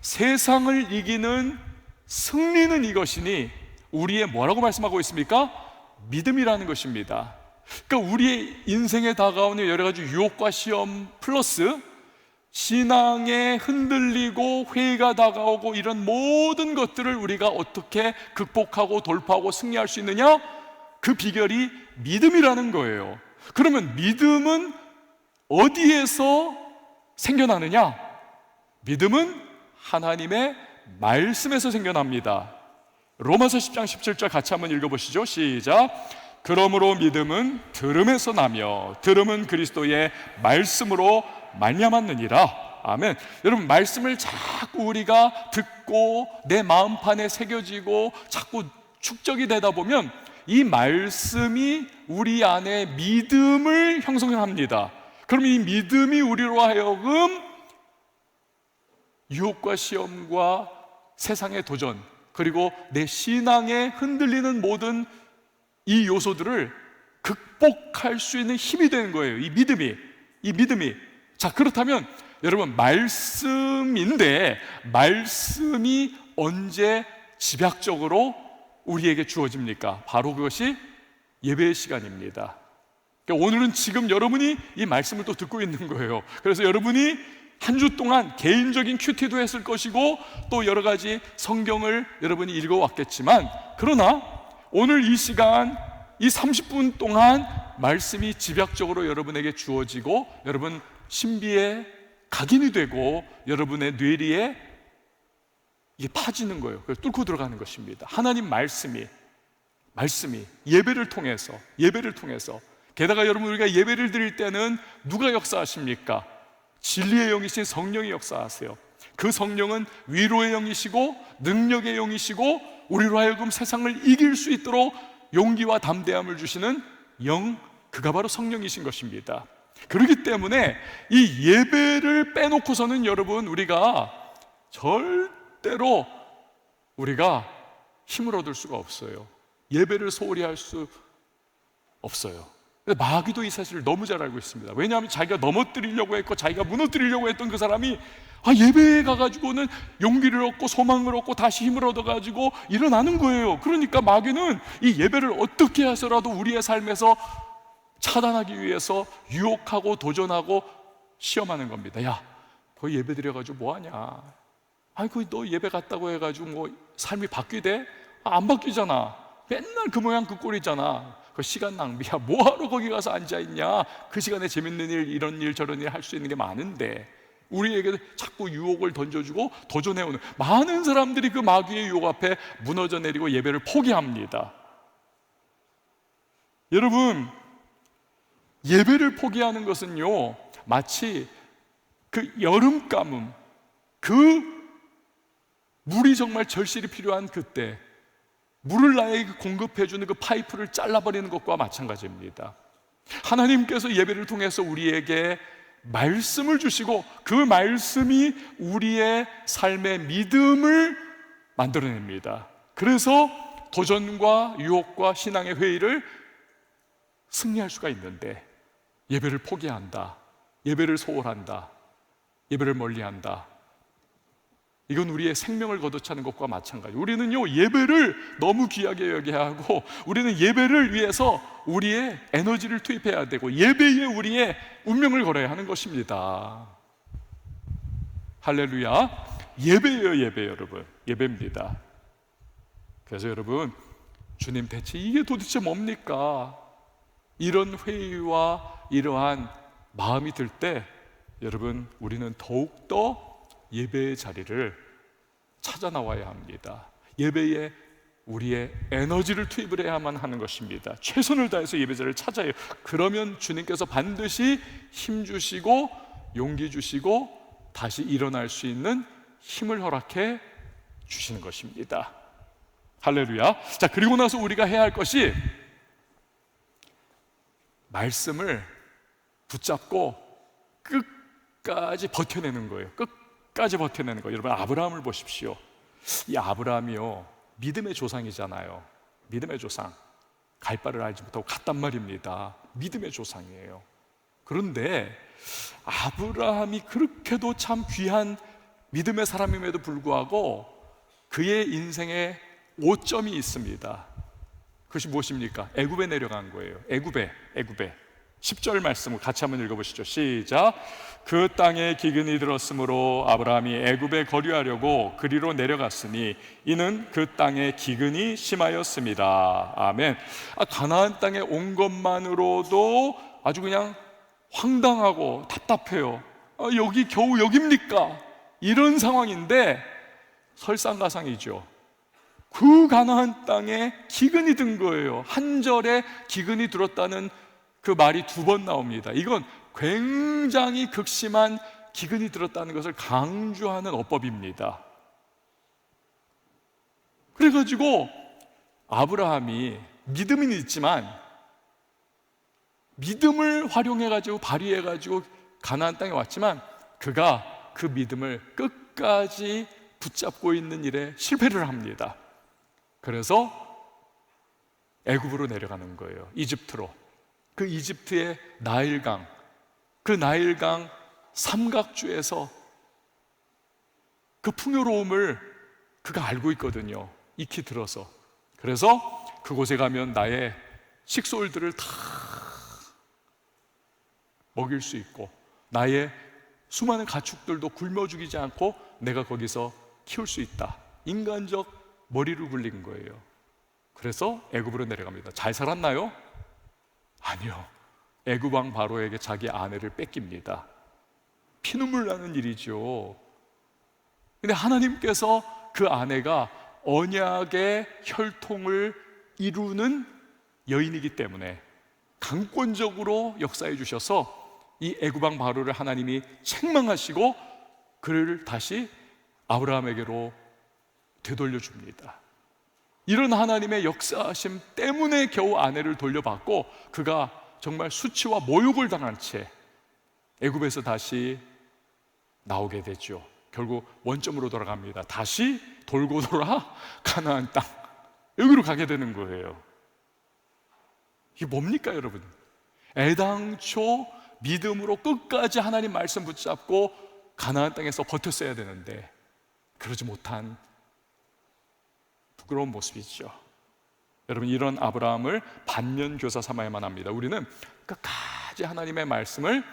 세상을 이기는 승리는 이것이니, 우리의 뭐라고 말씀하고 있습니까? 믿음이라는 것입니다. 그러니까 우리의 인생에 다가오는 여러 가지 유혹과 시험 플러스 신앙에 흔들리고 회의가 다가오고 이런 모든 것들을 우리가 어떻게 극복하고 돌파하고 승리할 수 있느냐? 그 비결이 믿음이라는 거예요. 그러면 믿음은 어디에서 생겨나느냐? 믿음은 하나님의 말씀에서 생겨납니다. 로마서 10장 17절 같이 한번 읽어보시죠. 시작. 그러므로 믿음은 들음에서 나며 들음은 그리스도의 말씀으로 말미암았느니라. 아멘. 여러분, 말씀을 자꾸 우리가 듣고 내 마음판에 새겨지고 자꾸 축적이 되다 보면 이 말씀이 우리 안에 믿음을 형성합니다. 그럼 이 믿음이 우리로 하여금 유혹과 시험과 세상의 도전, 그리고 내 신앙에 흔들리는 모든 이 요소들을 극복할 수 있는 힘이 되는 거예요. 이 믿음이. 자, 그렇다면 여러분, 말씀인데 말씀이 언제 집약적으로 우리에게 주어집니까? 바로 그것이 예배의 시간입니다. 그러니까 오늘은 지금 여러분이 이 말씀을 또 듣고 있는 거예요. 그래서 여러분이 한 주 동안 개인적인 큐티도 했을 것이고 또 여러 가지 성경을 여러분이 읽어왔겠지만, 그러나 오늘 이 시간, 이 30분 동안 말씀이 집약적으로 여러분에게 주어지고 여러분 신비에 각인이 되고 여러분의 뇌리에 이게 파지는 거예요. 그래서 뚫고 들어가는 것입니다. 하나님 말씀이 예배를 통해서 게다가 여러분, 우리가 예배를 드릴 때는 누가 역사하십니까? 진리의 영이신 성령이 역사하세요. 그 성령은 위로의 영이시고 능력의 영이시고 우리로 하여금 세상을 이길 수 있도록 용기와 담대함을 주시는 영, 그가 바로 성령이신 것입니다. 그렇기 때문에 이 예배를 빼놓고서는 여러분, 우리가 절대로 우리가 힘을 얻을 수가 없어요. 예배를 소홀히 할 수 없어요. 근데 마귀도 이 사실을 너무 잘 알고 있습니다. 왜냐하면 자기가 넘어뜨리려고 했고 자기가 무너뜨리려고 했던 그 사람이 예배에 가가지고는 용기를 얻고 소망을 얻고 다시 힘을 얻어가지고 일어나는 거예요. 그러니까 마귀는 이 예배를 어떻게 해서라도 우리의 삶에서 차단하기 위해서 유혹하고 도전하고 시험하는 겁니다. 야, 너 예배 드려가지고 뭐하냐? 너 예배 갔다고 해가지고 뭐 삶이 바뀌대? 안 바뀌잖아. 맨날 그 모양 그 꼴이잖아. 그 시간 낭비야. 뭐하러 거기 가서 앉아있냐? 그 시간에 재밌는 일, 이런 일 저런 일 할 수 있는 게 많은데, 우리에게 자꾸 유혹을 던져주고 도전해오는 많은 사람들이 그 마귀의 유혹 앞에 무너져 내리고 예배를 포기합니다. 여러분, 예배를 포기하는 것은요, 마치 그 여름 가뭄, 그 물이 정말 절실히 필요한 그때 물을 나에게 공급해주는 그 파이프를 잘라버리는 것과 마찬가지입니다. 하나님께서 예배를 통해서 우리에게 말씀을 주시고 그 말씀이 우리의 삶의 믿음을 만들어냅니다. 그래서 도전과 유혹과 신앙의 회의를 승리할 수가 있는데, 예배를 포기한다, 예배를 소홀한다, 예배를 멀리한다, 이건 우리의 생명을 걷어차는 것과 마찬가지. 우리는요, 예배를 너무 귀하게 여겨야 하고, 우리는 예배를 위해서 우리의 에너지를 투입해야 되고, 예배에 우리의 운명을 걸어야 하는 것입니다. 할렐루야. 예배예요, 예배. 여러분, 예배입니다. 그래서 여러분, 주님 대체 이게 도대체 뭡니까? 이런 회의와 이러한 마음이 들 때 여러분, 우리는 더욱더 예배의 자리를 찾아 나와야 합니다. 예배에 우리의 에너지를 투입을 해야만 하는 것입니다. 최선을 다해서 예배 자리를 찾아요. 그러면 주님께서 반드시 힘 주시고 용기 주시고 다시 일어날 수 있는 힘을 허락해 주시는 것입니다. 할렐루야. 자, 그리고 나서 우리가 해야 할 것이 말씀을 붙잡고 끝까지 버텨내는 거예요. 끝까지 버텨내는 거예요. 여러분, 아브라함을 보십시오. 이 아브라함이요, 믿음의 조상이잖아요. 믿음의 조상. 갈 바를 알지 못하고 갔단 말입니다. 믿음의 조상이에요. 그런데 아브라함이 그렇게도 참 귀한 믿음의 사람임에도 불구하고 그의 인생에 오점이 있습니다. 그것이 무엇입니까? 애굽에 내려간 거예요. 애굽에. 10절 말씀을 같이 한번 읽어보시죠. 시작. 그 땅에 기근이 들었으므로 아브라함이 애굽에 거류하려고 그리로 내려갔으니 이는 그 땅에 기근이 심하였습니다. 아멘. 가나안 땅에 온 것만으로도 아주 그냥 황당하고 답답해요. 여기 겨우 여깁니까? 이런 상황인데 설상가상이죠. 그 가나안 땅에 기근이 든 거예요. 한 절에 기근이 들었다는 그 말이 2번 나옵니다. 이건 굉장히 극심한 기근이 들었다는 것을 강조하는 어법입니다. 그래가지고 아브라함이 믿음은 있지만 믿음을 활용해가지고 발휘해가지고 가나안 땅에 왔지만 그가 그 믿음을 끝까지 붙잡고 있는 일에 실패를 합니다. 그래서 애굽으로 내려가는 거예요. 이집트로. 그 이집트의 나일강, 그 나일강 삼각주에서 그 풍요로움을 그가 알고 있거든요. 익히 들어서. 그래서 그곳에 가면 나의 식솔들을 다 먹일 수 있고 나의 수많은 가축들도 굶어 죽이지 않고 내가 거기서 키울 수 있다. 인간적 머리를 굴린 거예요. 그래서 애굽으로 내려갑니다. 잘 살았나요? 아니요. 애굽 왕 바로에게 자기 아내를 뺏깁니다. 피눈물 나는 일이죠. 근데 하나님께서 그 아내가 언약의 혈통을 이루는 여인이기 때문에 강권적으로 역사해 주셔서 이 애굽 왕 바로를 하나님이 책망하시고 그를 다시 아브라함에게로 되돌려 줍니다. 이런 하나님의 역사하심 때문에 겨우 아내를 돌려받고 그가 정말 수치와 모욕을 당한 채 애굽에서 다시 나오게 되죠. 결국 원점으로 돌아갑니다. 다시 돌고 돌아 가나안 땅 여기로 가게 되는 거예요. 이게 뭡니까 여러분? 애당초 믿음으로 끝까지 하나님 말씀 붙잡고 가나안 땅에서 버텼어야 되는데 그러지 못한 부끄러운 모습이죠. 여러분, 이런 아브라함을 반면교사 삼아야만 합니다. 우리는 끝까지 하나님의 말씀을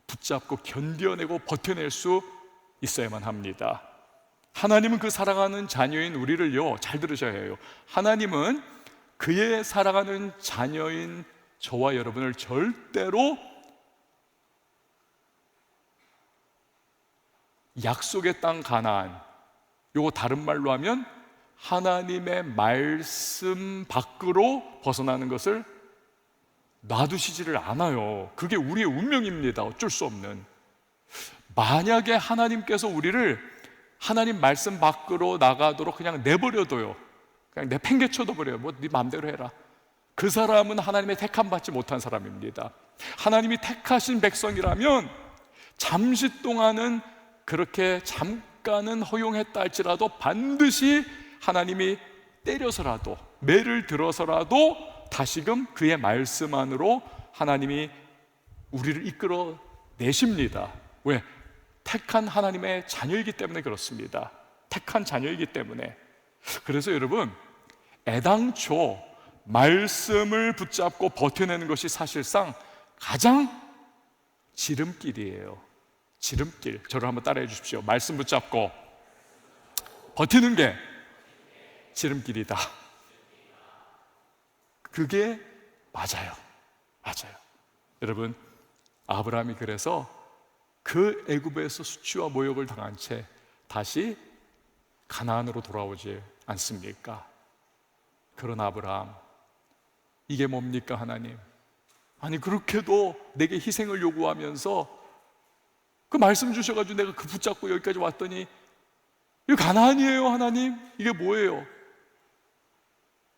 붙잡고 견뎌내고 버텨낼 수 있어야만 합니다. 하나님은 그 사랑하는 자녀인 우리를요, 잘 들으셔야 해요. 하나님은 그의 사랑하는 자녀인 저와 여러분을 절대로 약속의 땅 가나안, 요거 다른 말로 하면 하나님의 말씀 밖으로 벗어나는 것을 놔두시지를 않아요. 그게 우리의 운명입니다. 어쩔 수 없는. 만약에 하나님께서 우리를 하나님 말씀 밖으로 나가도록 그냥 내버려둬요. 그냥 내팽개쳐도 버려요. 뭐 네 마음대로 해라. 그 사람은 하나님의 택함 받지 못한 사람입니다. 하나님이 택하신 백성이라면 잠시 동안은 그렇게 잠깐은 허용했다 할지라도 반드시 하나님이 때려서라도 매를 들어서라도 다시금 그의 말씀 안으로 하나님이 우리를 이끌어 내십니다. 왜? 택한 하나님의 자녀이기 때문에 그렇습니다. 택한 자녀이기 때문에. 그래서 여러분, 애당초 말씀을 붙잡고 버텨내는 것이 사실상 가장 지름길이에요. 지름길. 저를 한번 따라해 주십시오. 말씀 붙잡고 버티는 게 지름길이다. 그게 맞아요. 맞아요. 여러분, 아브라함이 그래서 그 애굽에서 수치와 모욕을 당한 채 다시 가나안으로 돌아오지 않습니까? 그런 아브라함, 이게 뭡니까 하나님? 아니 그렇게도 내게 희생을 요구하면서 그 말씀 주셔가지고 내가 그 붙잡고 여기까지 왔더니 이거 가나안이에요 하나님? 이게 뭐예요?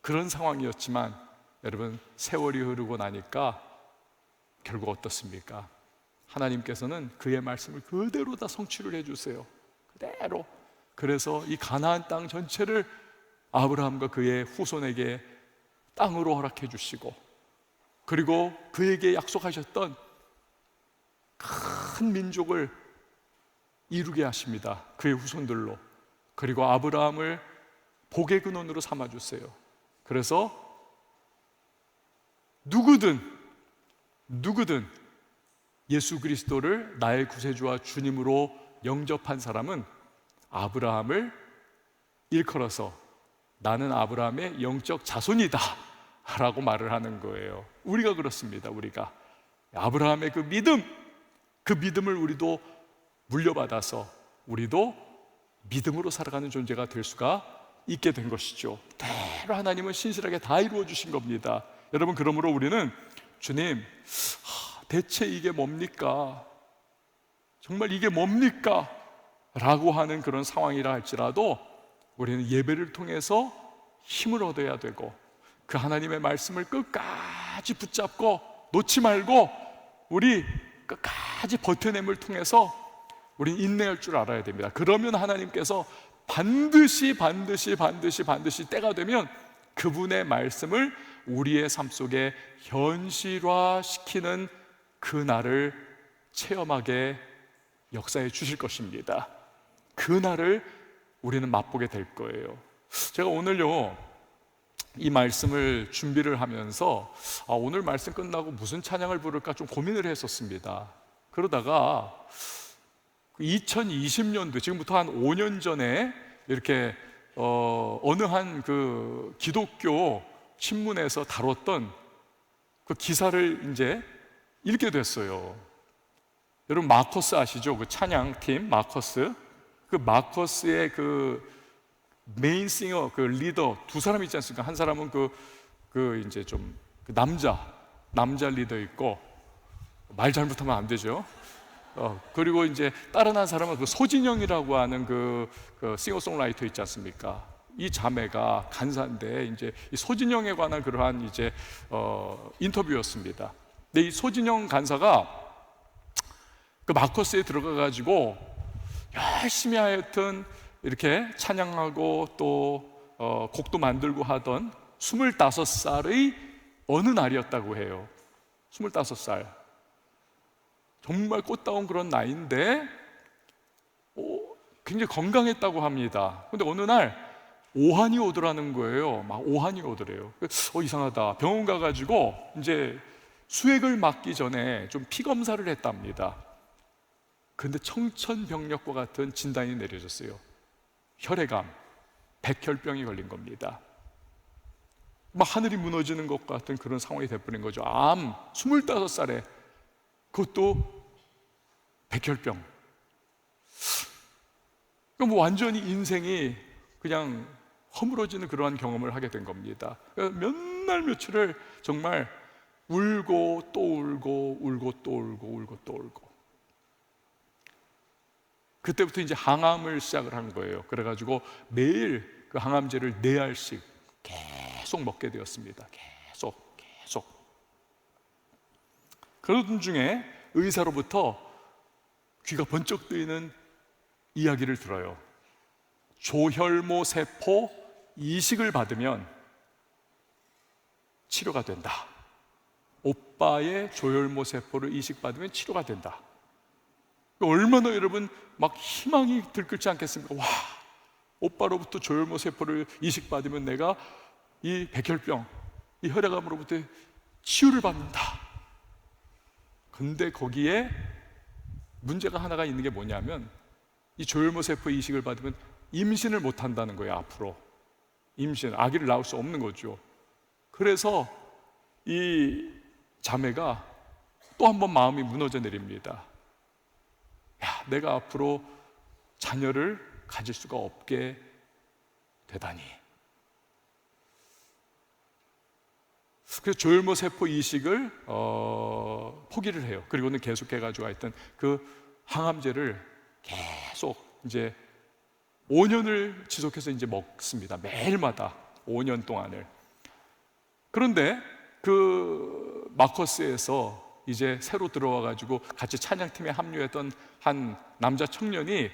그런 상황이었지만 여러분, 세월이 흐르고 나니까 결국 어떻습니까? 하나님께서는 그의 말씀을 그대로 다 성취를 해주세요. 그대로. 그래서 이 가나안 땅 전체를 아브라함과 그의 후손에게 땅으로 허락해 주시고, 그리고 그에게 약속하셨던 큰 민족을 이루게 하십니다. 그의 후손들로. 그리고 아브라함을 복의 근원으로 삼아주세요. 그래서 누구든 누구든 예수 그리스도를 나의 구세주와 주님으로 영접한 사람은 아브라함을 일컬어서 나는 아브라함의 영적 자손이다 라고 말을 하는 거예요. 우리가 그렇습니다. 우리가 아브라함의 그 믿음을 우리도 물려받아서 우리도 믿음으로 살아가는 존재가 될 수가 있게 된 것이죠. 대로 하나님은 신실하게 다 이루어 주신 겁니다. 여러분, 그러므로 우리는 주님, 대체 이게 뭡니까? 정말 이게 뭡니까? 라고 하는 그런 상황이라 할지라도 우리는 예배를 통해서 힘을 얻어야 되고 그 하나님의 말씀을 끝까지 붙잡고 놓지 말고 우리 끝까지 버텨냄을 통해서 우리는 인내할 줄 알아야 됩니다. 그러면 하나님께서 반드시 때가 되면 그분의 말씀을 우리의 삶 속에 현실화시키는 그 날을 체험하게 역사해 주실 것입니다. 그 날을 우리는 맛보게 될 거예요. 제가 오늘요 이 말씀을 준비를 하면서 오늘 말씀 끝나고 무슨 찬양을 부를까 좀 고민을 했었습니다. 그러다가 2020년도 지금부터 한 5년 전에 이렇게 어느 한 그 기독교 신문에서 다뤘던 그 기사를 이제 읽게 됐어요. 여러분 마커스 아시죠? 그 찬양팀 마커스. 그 마커스의 그 메인 싱어, 그 리더 두 사람 있지 않습니까? 한 사람은 그 이제 좀 그 남자 리더 있고 말 잘못하면 안 되죠. 그리고 이제 다른 한 사람은 그 소진영이라고 하는 그 싱어송라이터 있지 않습니까? 이 자매가 간사인데 이제 이 소진영에 관한 그러한 이제 인터뷰였습니다. 근데 이 소진영 간사가 그 마커스에 들어가 가지고 열심히 하여튼 이렇게 찬양하고 또 곡도 만들고 하던 25살의 어느 날이었다고 해요. 25살. 정말 꽃다운 그런 나이인데 굉장히 건강했다고 합니다. 근데 어느 날 오한이 오더라는 거예요. 막 오한이 오더래요. 이상하다. 병원 가가지고 이제 수액을 맞기 전에 좀 피 검사를 했답니다. 근데 청천벽력과 같은 진단이 내려졌어요. 혈액암, 백혈병이 걸린 겁니다. 막 하늘이 무너지는 것 같은 그런 상황이 돼버린 거죠. 암, 25살에 그것도 백혈병. 그럼 완전히 인생이 그냥 허물어지는 그러한 경험을 하게 된 겁니다. 몇 날 며칠을 정말 울고 또 울고 그때부터 이제 항암을 시작을 한 거예요. 그래가지고 매일 그 항암제를 4알씩 계속 먹게 되었습니다. 계속. 그러던 중에 의사로부터 귀가 번쩍 뜨이는 이야기를 들어요. 조혈모 세포 이식을 받으면 치료가 된다. 오빠의 조혈모 세포를 이식받으면 치료가 된다. 얼마나 여러분 막 희망이 들끓지 않겠습니까? 와, 오빠로부터 조혈모 세포를 이식받으면 내가 이 백혈병, 이 혈액암으로부터 치유를 받는다. 근데 거기에 문제가 하나가 있는 게 뭐냐면 이 조혈모 세포 이식을 받으면 임신을 못 한다는 거예요. 앞으로 아기를 낳을 수 없는 거죠. 그래서 이 자매가 또 한 번 마음이 무너져 내립니다. 내가 앞으로 자녀를 가질 수가 없게 되다니. 그래서 조혈모 세포 이식을 포기를 해요. 그리고는 계속해가지고 하여튼 그 항암제를 계속 이제 5년을 지속해서 이제 먹습니다. 매일마다 5년 동안을. 그런데 그 마커스에서 이제 새로 들어와가지고 같이 찬양팀에 합류했던 한 남자 청년이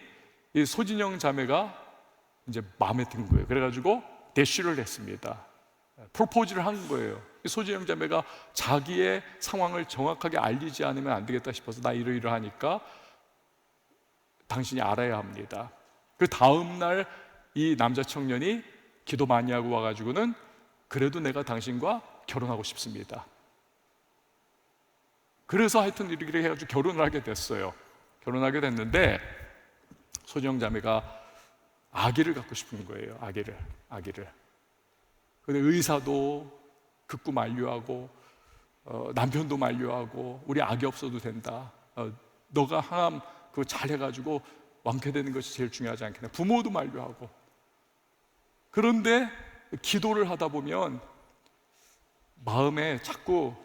이 소진영 자매가 이제 마음에 든 거예요. 그래가지고 대쉬를 했습니다. 프로포즈를 한 거예요. 이 소진영 자매가 자기의 상황을 정확하게 알리지 않으면 안 되겠다 싶어서 나 이러이러하니까 당신이 알아야 합니다. 그 다음 날 이 남자 청년이 기도 많이 하고 와가지고는 그래도 내가 당신과 결혼하고 싶습니다. 그래서 하여튼 이렇게 해가지고 결혼을 하게 됐어요. 결혼하게 됐는데 소진영 자매가 아기를 갖고 싶은 거예요. 아기를. 근데 의사도 극구 만류하고 남편도 만류하고 우리 아기 없어도 된다. 너가 항암 그거 잘 해가지고 완쾌되는 것이 제일 중요하지 않겠냐. 부모도 만류하고. 그런데 기도를 하다 보면 마음에 자꾸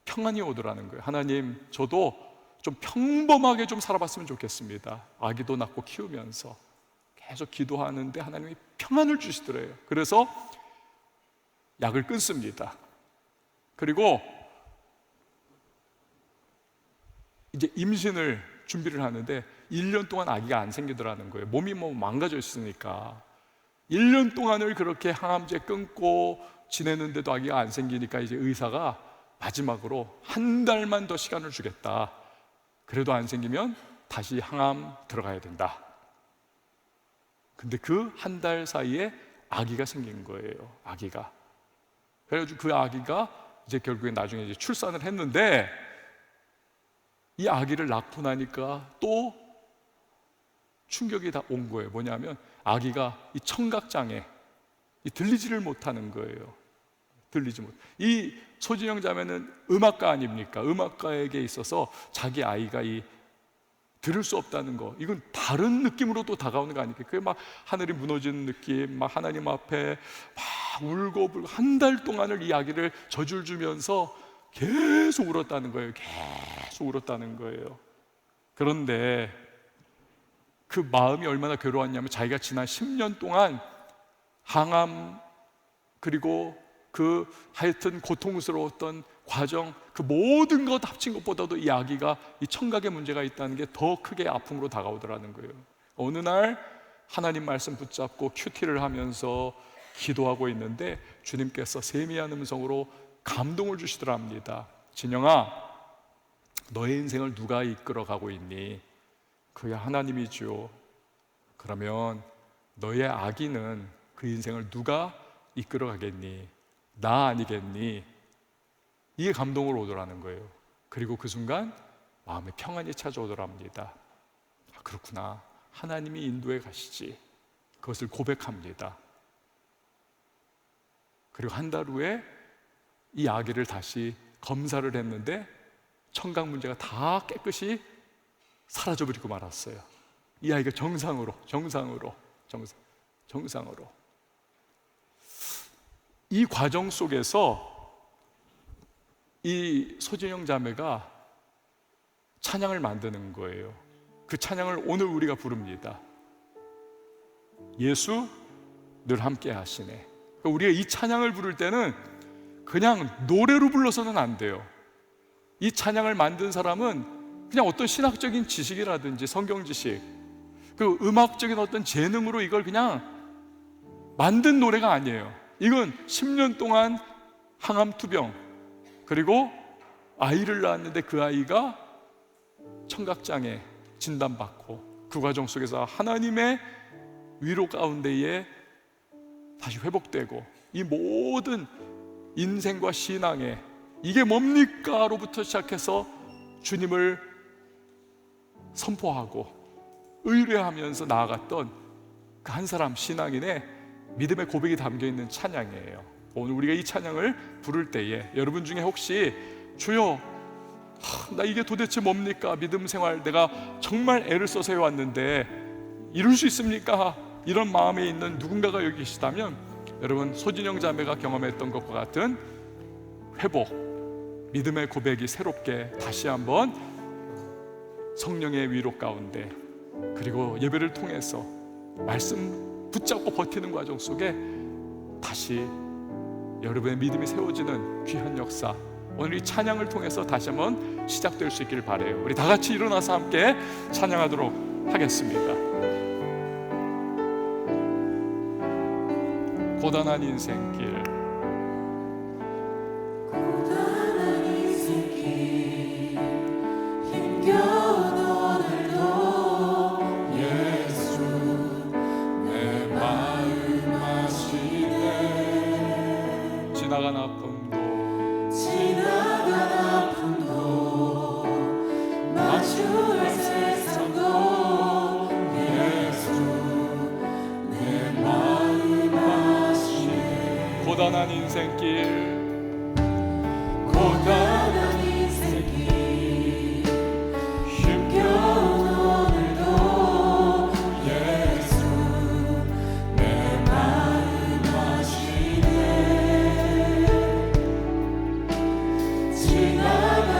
평안이 오더라는 거예요. 하나님, 저도 좀 평범하게 좀 살아봤으면 좋겠습니다. 아기도 낳고 키우면서 계속 기도하는데 하나님이 평안을 주시더래요. 그래서 약을 끊습니다. 그리고 이제 임신을 준비를 하는데 1년 동안 아기가 안 생기더라는 거예요. 몸이 뭐 망가져 있으니까 1년 동안을 그렇게 항암제 끊고 지내는데도 아기가 안 생기니까 이제 의사가 마지막으로 한 달만 더 시간을 주겠다. 그래도 안 생기면 다시 항암 들어가야 된다. 근데 그 한 달 사이에 아기가 생긴 거예요. 아기가. 그래가지고 그 아기가 이제 결국에 나중에 이제 출산을 했는데 이 아기를 낳고 나니까 또 충격이 다 온 거예요. 뭐냐면 아기가 이 청각장애, 이 들리지를 못하는 거예요. 들리지 못. 이 소진영 자매는 음악가 아닙니까? 음악가에게 있어서 자기 아이가 이 들을 수 없다는 거, 이건 다른 느낌으로 또 다가오는 거 아닙니까? 그게 막 하늘이 무너지는 느낌, 막 하나님 앞에 막 울고 불고 한 달 동안을 이 아기를 젖을 주면서 계속 울었다는 거예요. 계속 울었다는 거예요. 그런데 그 마음이 얼마나 괴로웠냐면 자기가 지난 10년 동안 항암 그리고 그 하여튼 고통스러웠던 과정, 그 모든 것 합친 것보다도 이 아기가 이 청각에 문제가 있다는 게 더 크게 아픔으로 다가오더라는 거예요. 어느 날 하나님 말씀 붙잡고 큐티를 하면서 기도하고 있는데 주님께서 세미한 음성으로 감동을 주시더랍니다. 진영아, 너의 인생을 누가 이끌어가고 있니? 그야 하나님이죠. 그러면 너의 아기는 그 인생을 누가 이끌어가겠니? 나 아니겠니? 이게 감동으로 오더라는 거예요. 그리고 그 순간 마음에 평안이 찾아오더랍니다. 아, 그렇구나. 하나님이 인도해 가시지. 그것을 고백합니다. 그리고 한 달 후에 이 아기를 다시 검사를 했는데 청각 문제가 다 깨끗이 사라져버리고 말았어요. 이 아이가 정상으로 이 과정 속에서 이 소진영 자매가 찬양을 만드는 거예요. 그 찬양을 오늘 우리가 부릅니다. 예수 늘 함께 하시네. 우리가 이 찬양을 부를 때는 그냥 노래로 불러서는 안 돼요. 이 찬양을 만든 사람은 그냥 어떤 신학적인 지식이라든지 성경 지식, 그 음악적인 어떤 재능으로 이걸 그냥 만든 노래가 아니에요. 이건 10년 동안 항암 투병, 그리고 아이를 낳았는데 그 아이가 청각장애 진단받고 그 과정 속에서 하나님의 위로 가운데에 다시 회복되고 이 모든 인생과 신앙에 이게 뭡니까? 로부터 시작해서 주님을 선포하고 의뢰하면서 나아갔던 그 한 사람 신앙인의 믿음의 고백이 담겨있는 찬양이에요. 오늘 우리가 이 찬양을 부를 때에 여러분 중에 혹시 주여, 나 이게 도대체 뭡니까? 믿음 생활 내가 정말 애를 써서 해왔는데 이룰 수 있습니까? 이런 마음에 있는 누군가가 여기 계시다면 여러분, 소진영 자매가 경험했던 것과 같은 회복, 믿음의 고백이 새롭게 다시 한번 성령의 위로 가운데, 그리고 예배를 통해서 말씀 붙잡고 버티는 과정 속에 다시 여러분의 믿음이 세워지는 귀한 역사, 오늘 이 찬양을 통해서 다시 한번 시작될 수 있기를 바라요. 우리 다 같이 일어나서 함께 찬양하도록 하겠습니다. 고단한 인생길, 고단한 인생길 힘겨운 오늘도 예수 내 마음 아시네. 지나간 아픔도 지나간 아픔도 고단한 인생길, 고단한 인생길 힘겨운 오늘도 예수 내 마음 아시네. 지나간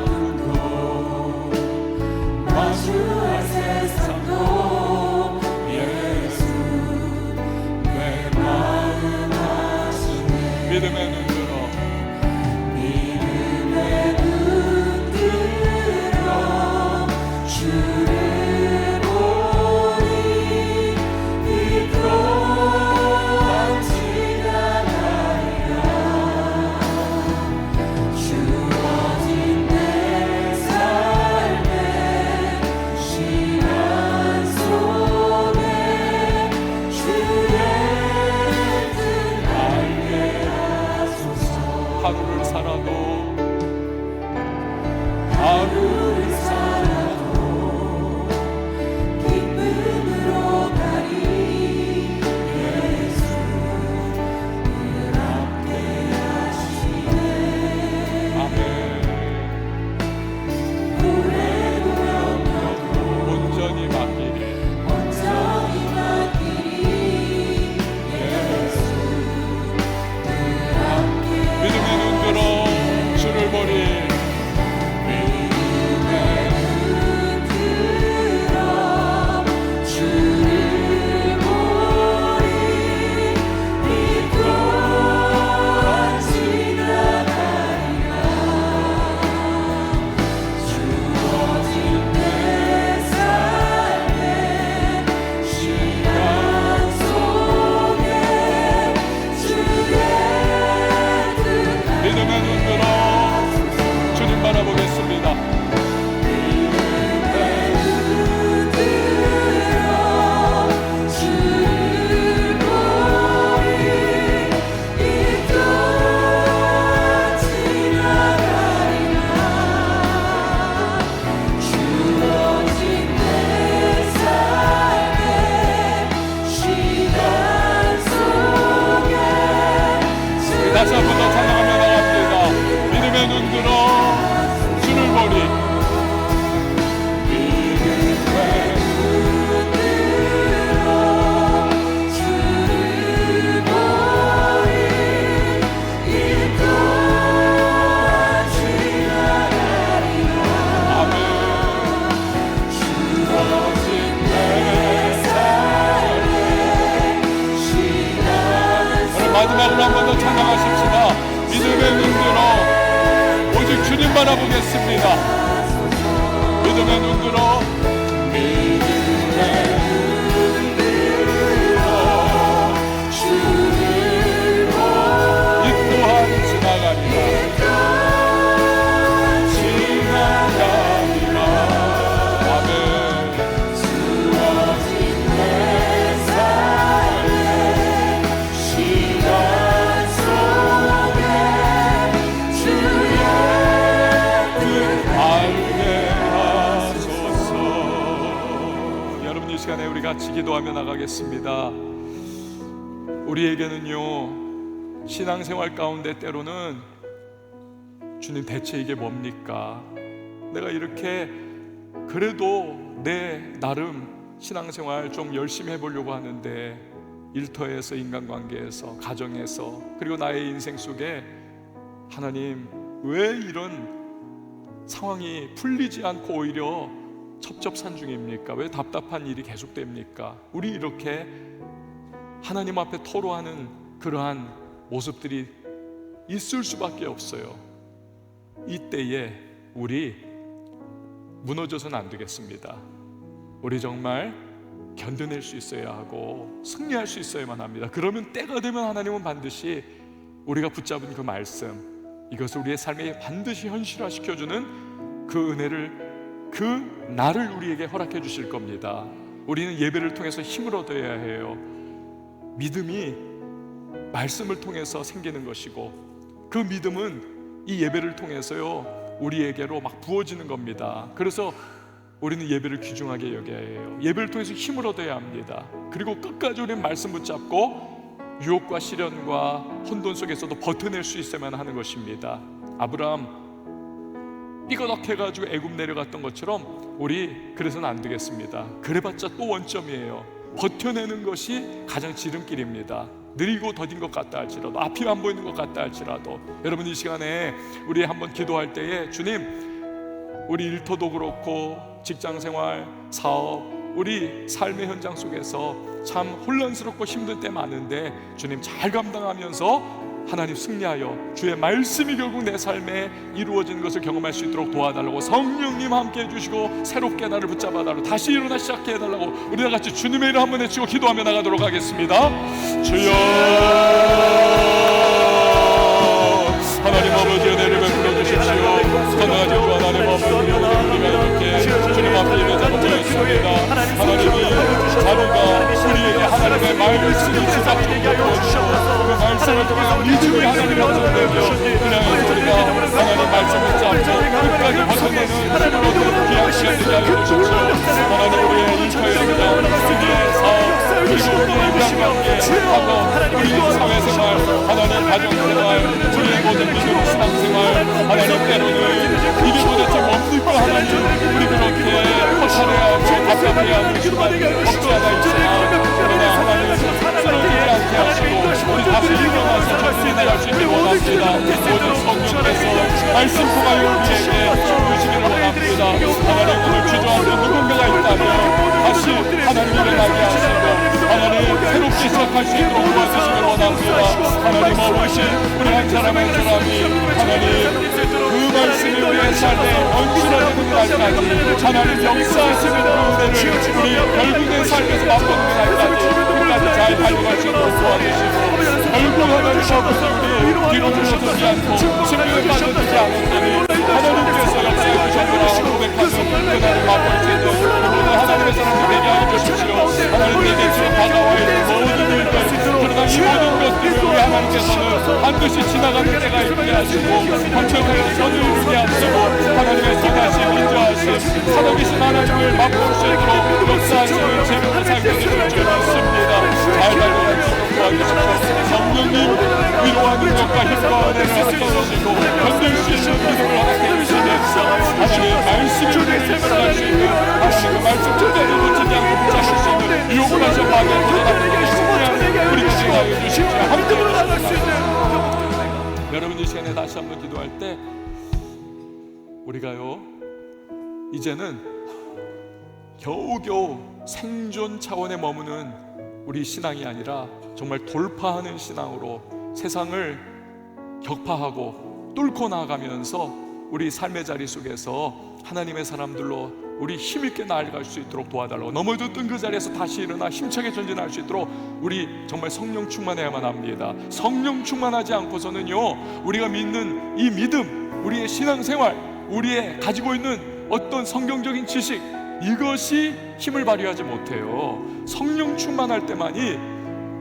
아픔도 마주할 세상도 예수 내 마음 아시네. 믿음의 눈 들어 믿음의 눈 들어 주를 보니 이 또한 지나가리라. 주어진 내 삶의 시간 속에 주의 뜻 알게 하소서. 하루를 살아도 하루를 살아도 기쁨으로 가리. 예수 늘 함께 하시네. 아멘. 후회도 염려도 온전히 맡기리. 온전히 맡기리. 예수 늘 함께 믿음의 눈 들어 주를 보리. 믿음의 눈 들어 주를 보리. 이 또한 지나가리라. 주어진 내 삶의 시간 속에 주의 뜻 믿음의 눈 들어 주님 바라보겠습니다. 믿음의 눈 들어 주를 보리. 이 또한 지나가리라. 주어진 내 삶의 시간 속에 다시 한 번 더 찬양하며 나갑니다. 믿음의 눈 들어 주를 보리. 믿음의 눈 들어 주를 보리. 이 또한 지나가리라. 아멘. 주어진 내 삶의 시간 오늘 마지막으로 한 번 더 찬양하십시다. 믿음의 눈 들어 오직 주님 바라보겠습니다. 믿음의 눈 들어 믿음의 눈 들어 주를 보리. 이 또한 지나가리라. 지나가리라. 아멘. 주어진 내 삶의 시간 속에 주의 뜻 알게 하소서. 여러분 이 시간에 우리 같이 기도하며 나가겠습니다. 우리에게는요 신앙생활 가운데 때로는 주님 대체 이게 뭡니까? 내가 이렇게 그래도 내 나름 신앙생활 좀 열심히 해보려고 하는데 일터에서, 인간관계에서, 가정에서, 그리고 나의 인생 속에 하나님 왜 이런 상황이 풀리지 않고 오히려 첩첩산중입니까? 왜 답답한 일이 계속됩니까? 우리 이렇게 하나님 앞에 토로하는 그러한 모습들이 있을 수밖에 없어요. 이때에 우리 무너져서는 안 되겠습니다. 우리 정말 견뎌낼 수 있어야 하고 승리할 수 있어야만 합니다. 그러면 때가 되면 하나님은 반드시 우리가 붙잡은 그 말씀, 이것을 우리의 삶에 반드시 현실화시켜주는 그 은혜를, 그 날을 우리에게 허락해 주실 겁니다. 우리는 예배를 통해서 힘을 얻어야 해요. 믿음이 말씀을 통해서 생기는 것이고 그 믿음은 이 예배를 통해서요 우리에게로 막 부어지는 겁니다. 그래서 우리는 예배를 귀중하게 여겨야 해요. 예배를 통해서 힘을 얻어야 합니다. 그리고 끝까지 우리는 말씀 붙잡고 유혹과 시련과 혼돈 속에서도 버텨낼 수 있어야만 하는 것입니다. 아브라함 삐거덕해가지고 애굽 내려갔던 것처럼 우리 그래서는 안 되겠습니다. 그래봤자 또 원점이에요. 버텨내는 것이 가장 지름길입니다. 느리고 더딘 것 같다 할지라도, 앞이 안 보이는 것 같다 할지라도, 여러분 이 시간에 우리 한번 기도할 때에 주님, 우리 일터도 그렇고 직장생활, 사업, 우리 삶의 현장 속에서 참 혼란스럽고 힘든 때 많은데 주님 잘 감당하면서 하나님 승리하여 주의 말씀이 결국 내 삶에 이루어지는 것을 경험할 수 있도록 도와달라고, 성령님 함께 해주시고 새롭게 나를 붙잡아 달라고, 다시 일어나 시작해 달라고 우리 다 같이 주님의 이름 한번 외치고 기도하며 나가도록 하겠습니다. 주여, 하나님 아버지의 내를 베풀어 주십시오. 선하신 주 하나님 아버지, 우리가 이렇게 주님 앞에 예배 잡고 있습니다. 하나님이 자루가 우리에게 하나님의 말씀을 지각적으로 주시고 그 말씀을 통해 믿음이 하나님을 얻어내며 그냥 우리가 하나님 말씀을 잡고 끝까지 벗어나는 힘으로 귀한 시간 되게 하여 주십시오. 하나님 우리의 일터의 현장, 우리의 사업, 그리고 우리의 인간관계 하고 우리의 사회생활, 하나님 가정생활, 우리의 모든 믿음 신앙생활, 하나님 때로는 이게 도대체 뭡니까 하나님, 우리 그렇게 허탈해야 하고 답답해야 하는 순간이 없지 않아 있지만 그러나 하나님 쓰러지지 않게 하시고 우리 다시 일어나서 전진해 나갈 수 있게 원합니다. 모든 성령께서 말씀 통하여 우리에게 주시기를 원합니다. 하나님 오늘 주저하는 누군가가 있다면 다시 하나님 일어나게 하시고 하나님 새롭게 시작할 수 있도록 도와주시기를 원합니다. 하나님 아버지, 우리 한 사람 한 사람이 하나님 그 말씀이 우리의 삶에 언실하는 날까지 하나님 역사하시는 그 은혜를 우리 결국의 삶에서 맛보는 날까지 끝까지 잘 달려갈 수 있도록 도와주시고 결국 하나님 아버지 우리 뒤로 물러서지 않고 승리를 빠져들지 않았더니 하나님께서 역사해 주셨구나 고백하는 그날을 맛볼 수 있도록 오늘 하나님의 사람을 되게 하여 주십시오. 하나님 내게 지금 다가와 있는 모든 일들, 그러나 이 모든 것들을 우리 하나님께서는 반드시 지나가는 때가 있게 하시고 방천을 서두르게 하시고 하나님의 선하심, 인자하심, 살아계신 하나님을 맛볼 수 있도록 역사하시는 재미를 살게 되실 줄 믿습니다. 잘 달려갈 수 있도록 도와주십시오. 성령님 위로하는 것과 힘과 은혜를 허락해주시고 견딜 수 있는 믿음을 허락해주시니 하나님 말씀을 살아갈 수 있는 하나님 그 말씀 절대로 놓치지 않고 붙잡을 수 있는 유혹을 하셔 파괴하고 승리하는 우리 되게 하여 주십시오. 함께 해주십시오. 여러분 이 시간에 다시 한번 기도할 때 우리가요 이제는 겨우겨우 생존 차원에 머무는 우리 신앙이 아니라 정말 돌파하는 신앙으로 세상을 격파하고 뚫고 나아가면서 우리 삶의 자리 속에서 하나님의 사람들로 우리 힘있게 나아갈 수 있도록 도와달라고, 넘어졌던 그 자리에서 다시 일어나 힘차게 전진할 수 있도록 우리 정말 성령 충만해야만 합니다. 성령 충만하지 않고서는요 우리가 믿는 이 믿음, 우리의 신앙생활, 우리의 가지고 있는 어떤 성경적인 지식, 이것이 힘을 발휘하지 못해요. 성령 충만할 때만이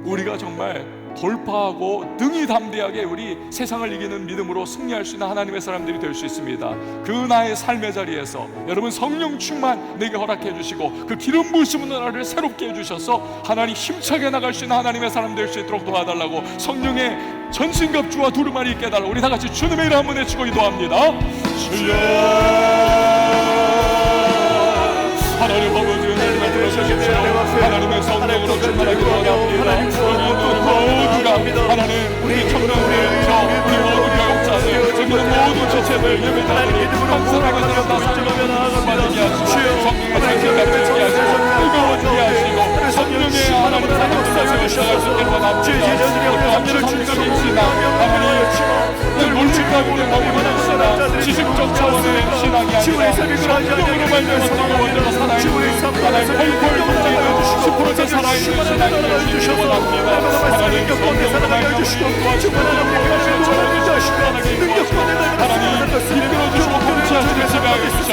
우리가 정말 돌파하고 능히 담대하게 우리 세상을 이기는 믿음으로 승리할 수 있는 하나님의 사람들이 될 수 있습니다. 그 나의 삶의 자리에서 여러분 성령 충만 내게 허락해 주시고 그 기름 부으심으로 나를 새롭게 해주셔서 하나님 힘차게 나갈 수 있는 하나님의 사람 될 수 있도록 도와달라고, 성령의 전신갑주와 두루마리 있게 해달라고 우리 다 같이 주님의 이름 한번 외치고 기도합니다. 주여, 하나님 아버지 은혜를 들어주십시오. 하나님의 성령으로 충만하게 원합니다. 우리 모두가 하나님 우리 청년들, 우리 모든 교육자들, 저기 모든 지체들, 예배자들이 한 사람에 대한 나서주며 나아가게 하시고 성령의 생각을 하시고 뜨거워지게 하시고 성령의 하나님 사랑을 세우셔야 할 수 있게 원합니다. 어떤 성적인 신앙, 하나님 물질가운데 머무르는 신앙, 지식적 차원의 신앙이 아니라 성령으로 말미암아 뜨거워져서 살아있는 하나님 펄펄 돋는 10% 살아있는 신앙이 될 수 있게 원합니다. 하나님 성령으로 말미암아 도와주시고 하나님 이끌어주시고 통치하시는 지배하게 주셔서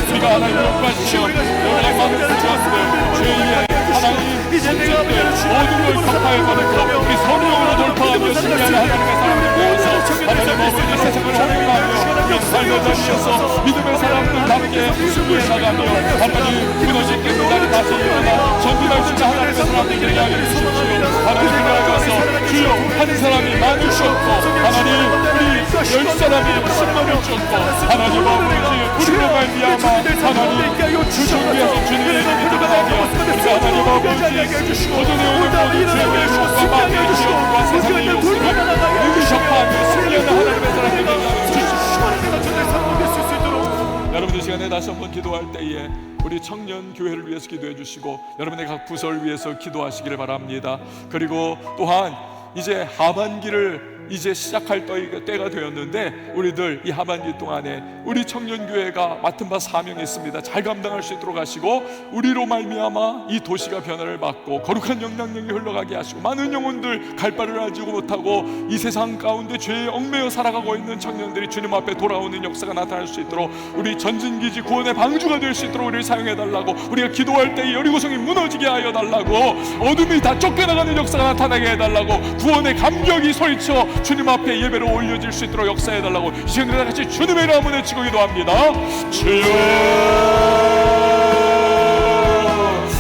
우리가 하나님 욕하시며 여러 많은 구원들, 죄의 하나님 문제들 모든 걸 격파해버리고 우리 성령으로 돌파하며 승리하는 하나님의 사람들 되어서 하나님 아버지 세상을 호응하며 삶의 자리에서 믿음의 사람들답게 승리해 나가며 하나님 무너진 깨끗하게 다시 일어나 전진할 수 있는 하나님의 사람들 되게 하여 주십시오. 하나님 그리하여서 주여 한 사람이 많이 주었고 하나님 우리 10사람이 10만을 주었고 하나님 아버지 우리로 말미암아 하나님 주님께서 주님의 이름이 드러나며 우리가 하나님 아버지 모든의 오늘 모든 죄의 욕과 마음의 지역과 세상의 욕심을 이기셔파하며 승리하는 하나님의 사람들이 되게 주십시오. 여러분 이 시간에 다시 한번 기도할 때에 우리 청년 교회를 위해서 기도해 주시고 여러분의 각 부서를 위해서 기도하시기를 바랍니다. 그리고 또한 이제 하반기를 이제 시작할 때가 되었는데 우리들 이 하반기 동안에 우리 청년교회가 맡은 바 사명이 있습니다. 잘 감당할 수 있도록 하시고 우리로 말미암아 이 도시가 변화를 받고 거룩한 영향력이 흘러가게 하시고 많은 영혼들 갈 바를 알지 못하고 이 세상 가운데 죄에 얽매여 살아가고 있는 청년들이 주님 앞에 돌아오는 역사가 나타날 수 있도록 우리 전진기지 구원의 방주가 될 수 있도록 우리를 사용해달라고 우리가 기도할 때 여리고성이 무너지게 하여 달라고 어둠이 다 쫓겨나가는 역사가 나타나게 해달라고 구원의 감격이 소리쳐 주님 앞에 예배로 올려질 수 있도록 역사해달라고 이 시간에 같이 주님의 이름을 외치고 기도합니다. 주여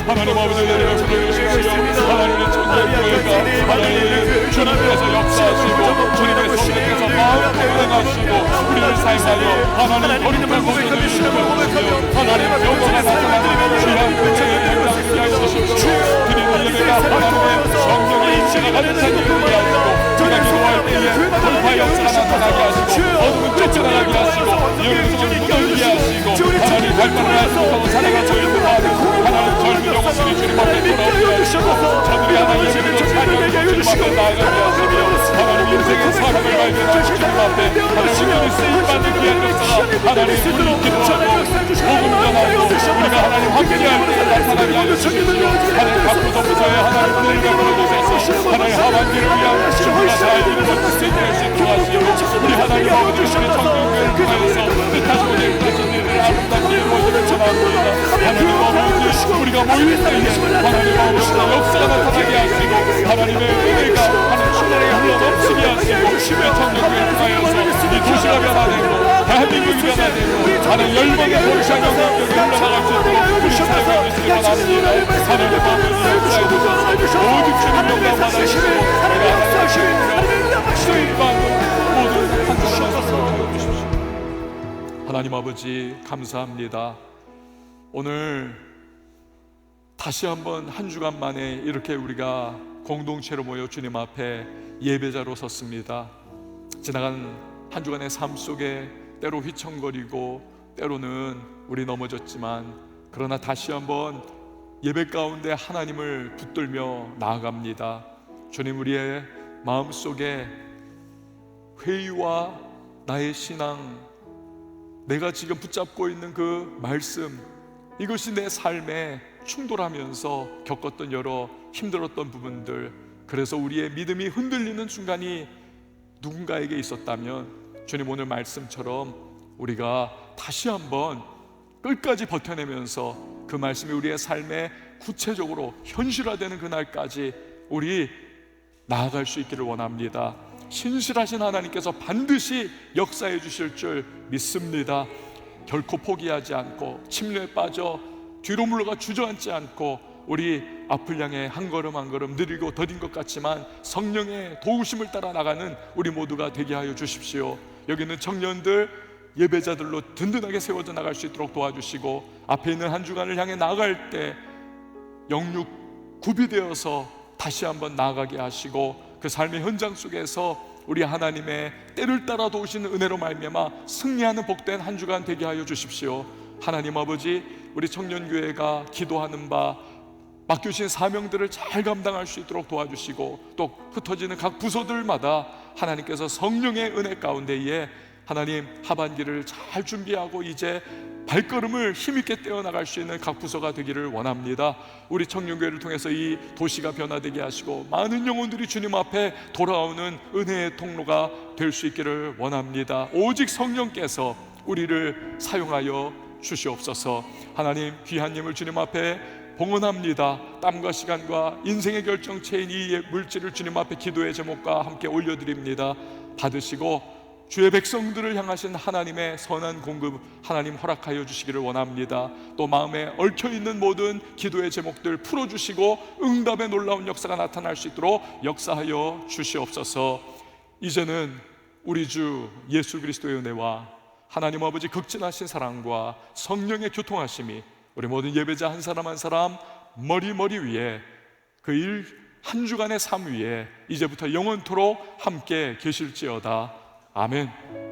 하나님 아버지 내려 불러주십시오. 하나님의 청년교회가 하나님 주님께서 역사하시고 주님의 성령께서 마음을 운행하시고 우리를 사용하여 하나님 거룩한 곳을 주시고 하나님 영광을 나타나는 귀한 교회의 현장을 하여 주십시오. 드리는 예배가 하나님의 성령의 임재가 가득한 예배를 하시고 우리가 기도할 때에 돌파 역사가 나타나게 하시고 어둠은 쫓겨나게 하시고 여러분을 무너지게 하시고 하나님 발전을 하시고 살아가고 있는 하나님 젊은 영혼들이 주님 앞에 돌아오게 하시고 저들이 하나님 예배로 찬양하고 주님 앞에 나아가게 하시며 하나님 인생의 사랑을 발견하고 주님 앞에 하나님 쓰임받는 귀한 역사가 하나님 우리 기도하고 복음 전하고 우리가 하나님 함께할 때 나타나게 하여 주십시오. 하나님 각 부서부서에 하나님 은혜를 베풀어주셔서 하나님 하반기를 위한 준비가 다 이루어질 수 있도록 하시고 우리 하나님 아버지 주님의 청년교회를 통하여서 뜻하시고 계획하신 일을 아름답게 이루어지길 원합니다. 하나님 아버지 우리가 모일 때에 하나님 아버지 역사가 나타나게 하시고 하나님의 은혜가 하나님 신나게 흘러넘치게 하시고 주님의 청년교회를 통하여서 이 도시가 변화되고 대한민국이 변화되고 하나님 열방의 도시와 영향력이 흘러나갈 수 있도록 우리 사용해 주시기 원합니다. 하나님 아버지 역사해 주셔서 모든 주님 영광 받아주시고 우리가 하나님 수임받는 모든 한 사람을 주십시오. 하나님 아버지 감사합니다. 오늘 다시 한번 한 주간 만에 이렇게 우리가 공동체로 모여 주님 앞에 예배자로 섰습니다. 지나간 한 주간의 삶 속에 때로 휘청거리고 때로는 우리 넘어졌지만 그러나 다시 한번 예배 가운데 하나님을 붙들며 나아갑니다. 주님 우리의 마음속에 회의와 나의 신앙 내가 지금 붙잡고 있는 그 말씀 이것이 내 삶에 충돌하면서 겪었던 여러 힘들었던 부분들 그래서 우리의 믿음이 흔들리는 순간이 누군가에게 있었다면 주님 오늘 말씀처럼 우리가 다시 한번 끝까지 버텨내면서 그 말씀이 우리의 삶에 구체적으로 현실화되는 그날까지 우리 나아갈 수 있기를 원합니다. 신실하신 하나님께서 반드시 역사해 주실 줄 믿습니다. 결코 포기하지 않고 침례에 빠져 뒤로 물러가 주저앉지 않고 우리 앞을 향해 한 걸음 한 걸음 느리고 더딘 것 같지만 성령의 도우심을 따라 나가는 우리 모두가 되게 하여 주십시오. 여기 있는 청년들 예배자들로 든든하게 세워져 나갈 수 있도록 도와주시고 앞에 있는 한 주간을 향해 나아갈 때 영육 구비되어서 다시 한번 나아가게 하시고 그 삶의 현장 속에서 우리 하나님의 때를 따라 도우시는 은혜로 말미암아 승리하는 복된 한 주간 되게 하여 주십시오. 하나님 아버지 우리 청년교회가 기도하는 바 맡겨주신 사명들을 잘 감당할 수 있도록 도와주시고 또 흩어지는 각 부서들마다 하나님께서 성령의 은혜 가운데에 하나님 하반기를 잘 준비하고 이제 발걸음을 힘있게 떼어나갈 수 있는 각 부서가 되기를 원합니다. 우리 청년교회를 통해서 이 도시가 변화되게 하시고 많은 영혼들이 주님 앞에 돌아오는 은혜의 통로가 될 수 있기를 원합니다. 오직 성령께서 우리를 사용하여 주시옵소서. 하나님 귀한 힘을 주님 앞에 봉헌합니다. 땀과 시간과 인생의 결정체인 이 물질을 주님 앞에 기도의 제목과 함께 올려드립니다. 받으시고 주의 백성들을 향하신 하나님의 선한 공급 하나님 허락하여 주시기를 원합니다. 또 마음에 얽혀있는 모든 기도의 제목들 풀어주시고 응답의 놀라운 역사가 나타날 수 있도록 역사하여 주시옵소서. 이제는 우리 주 예수 그리스도의 은혜와 하나님 아버지 극진하신 사랑과 성령의 교통하심이 우리 모든 예배자 한 사람 한 사람 머리 위에 그 한 주간의 삶 위에 이제부터 영원토록 함께 계실지어다. 아멘.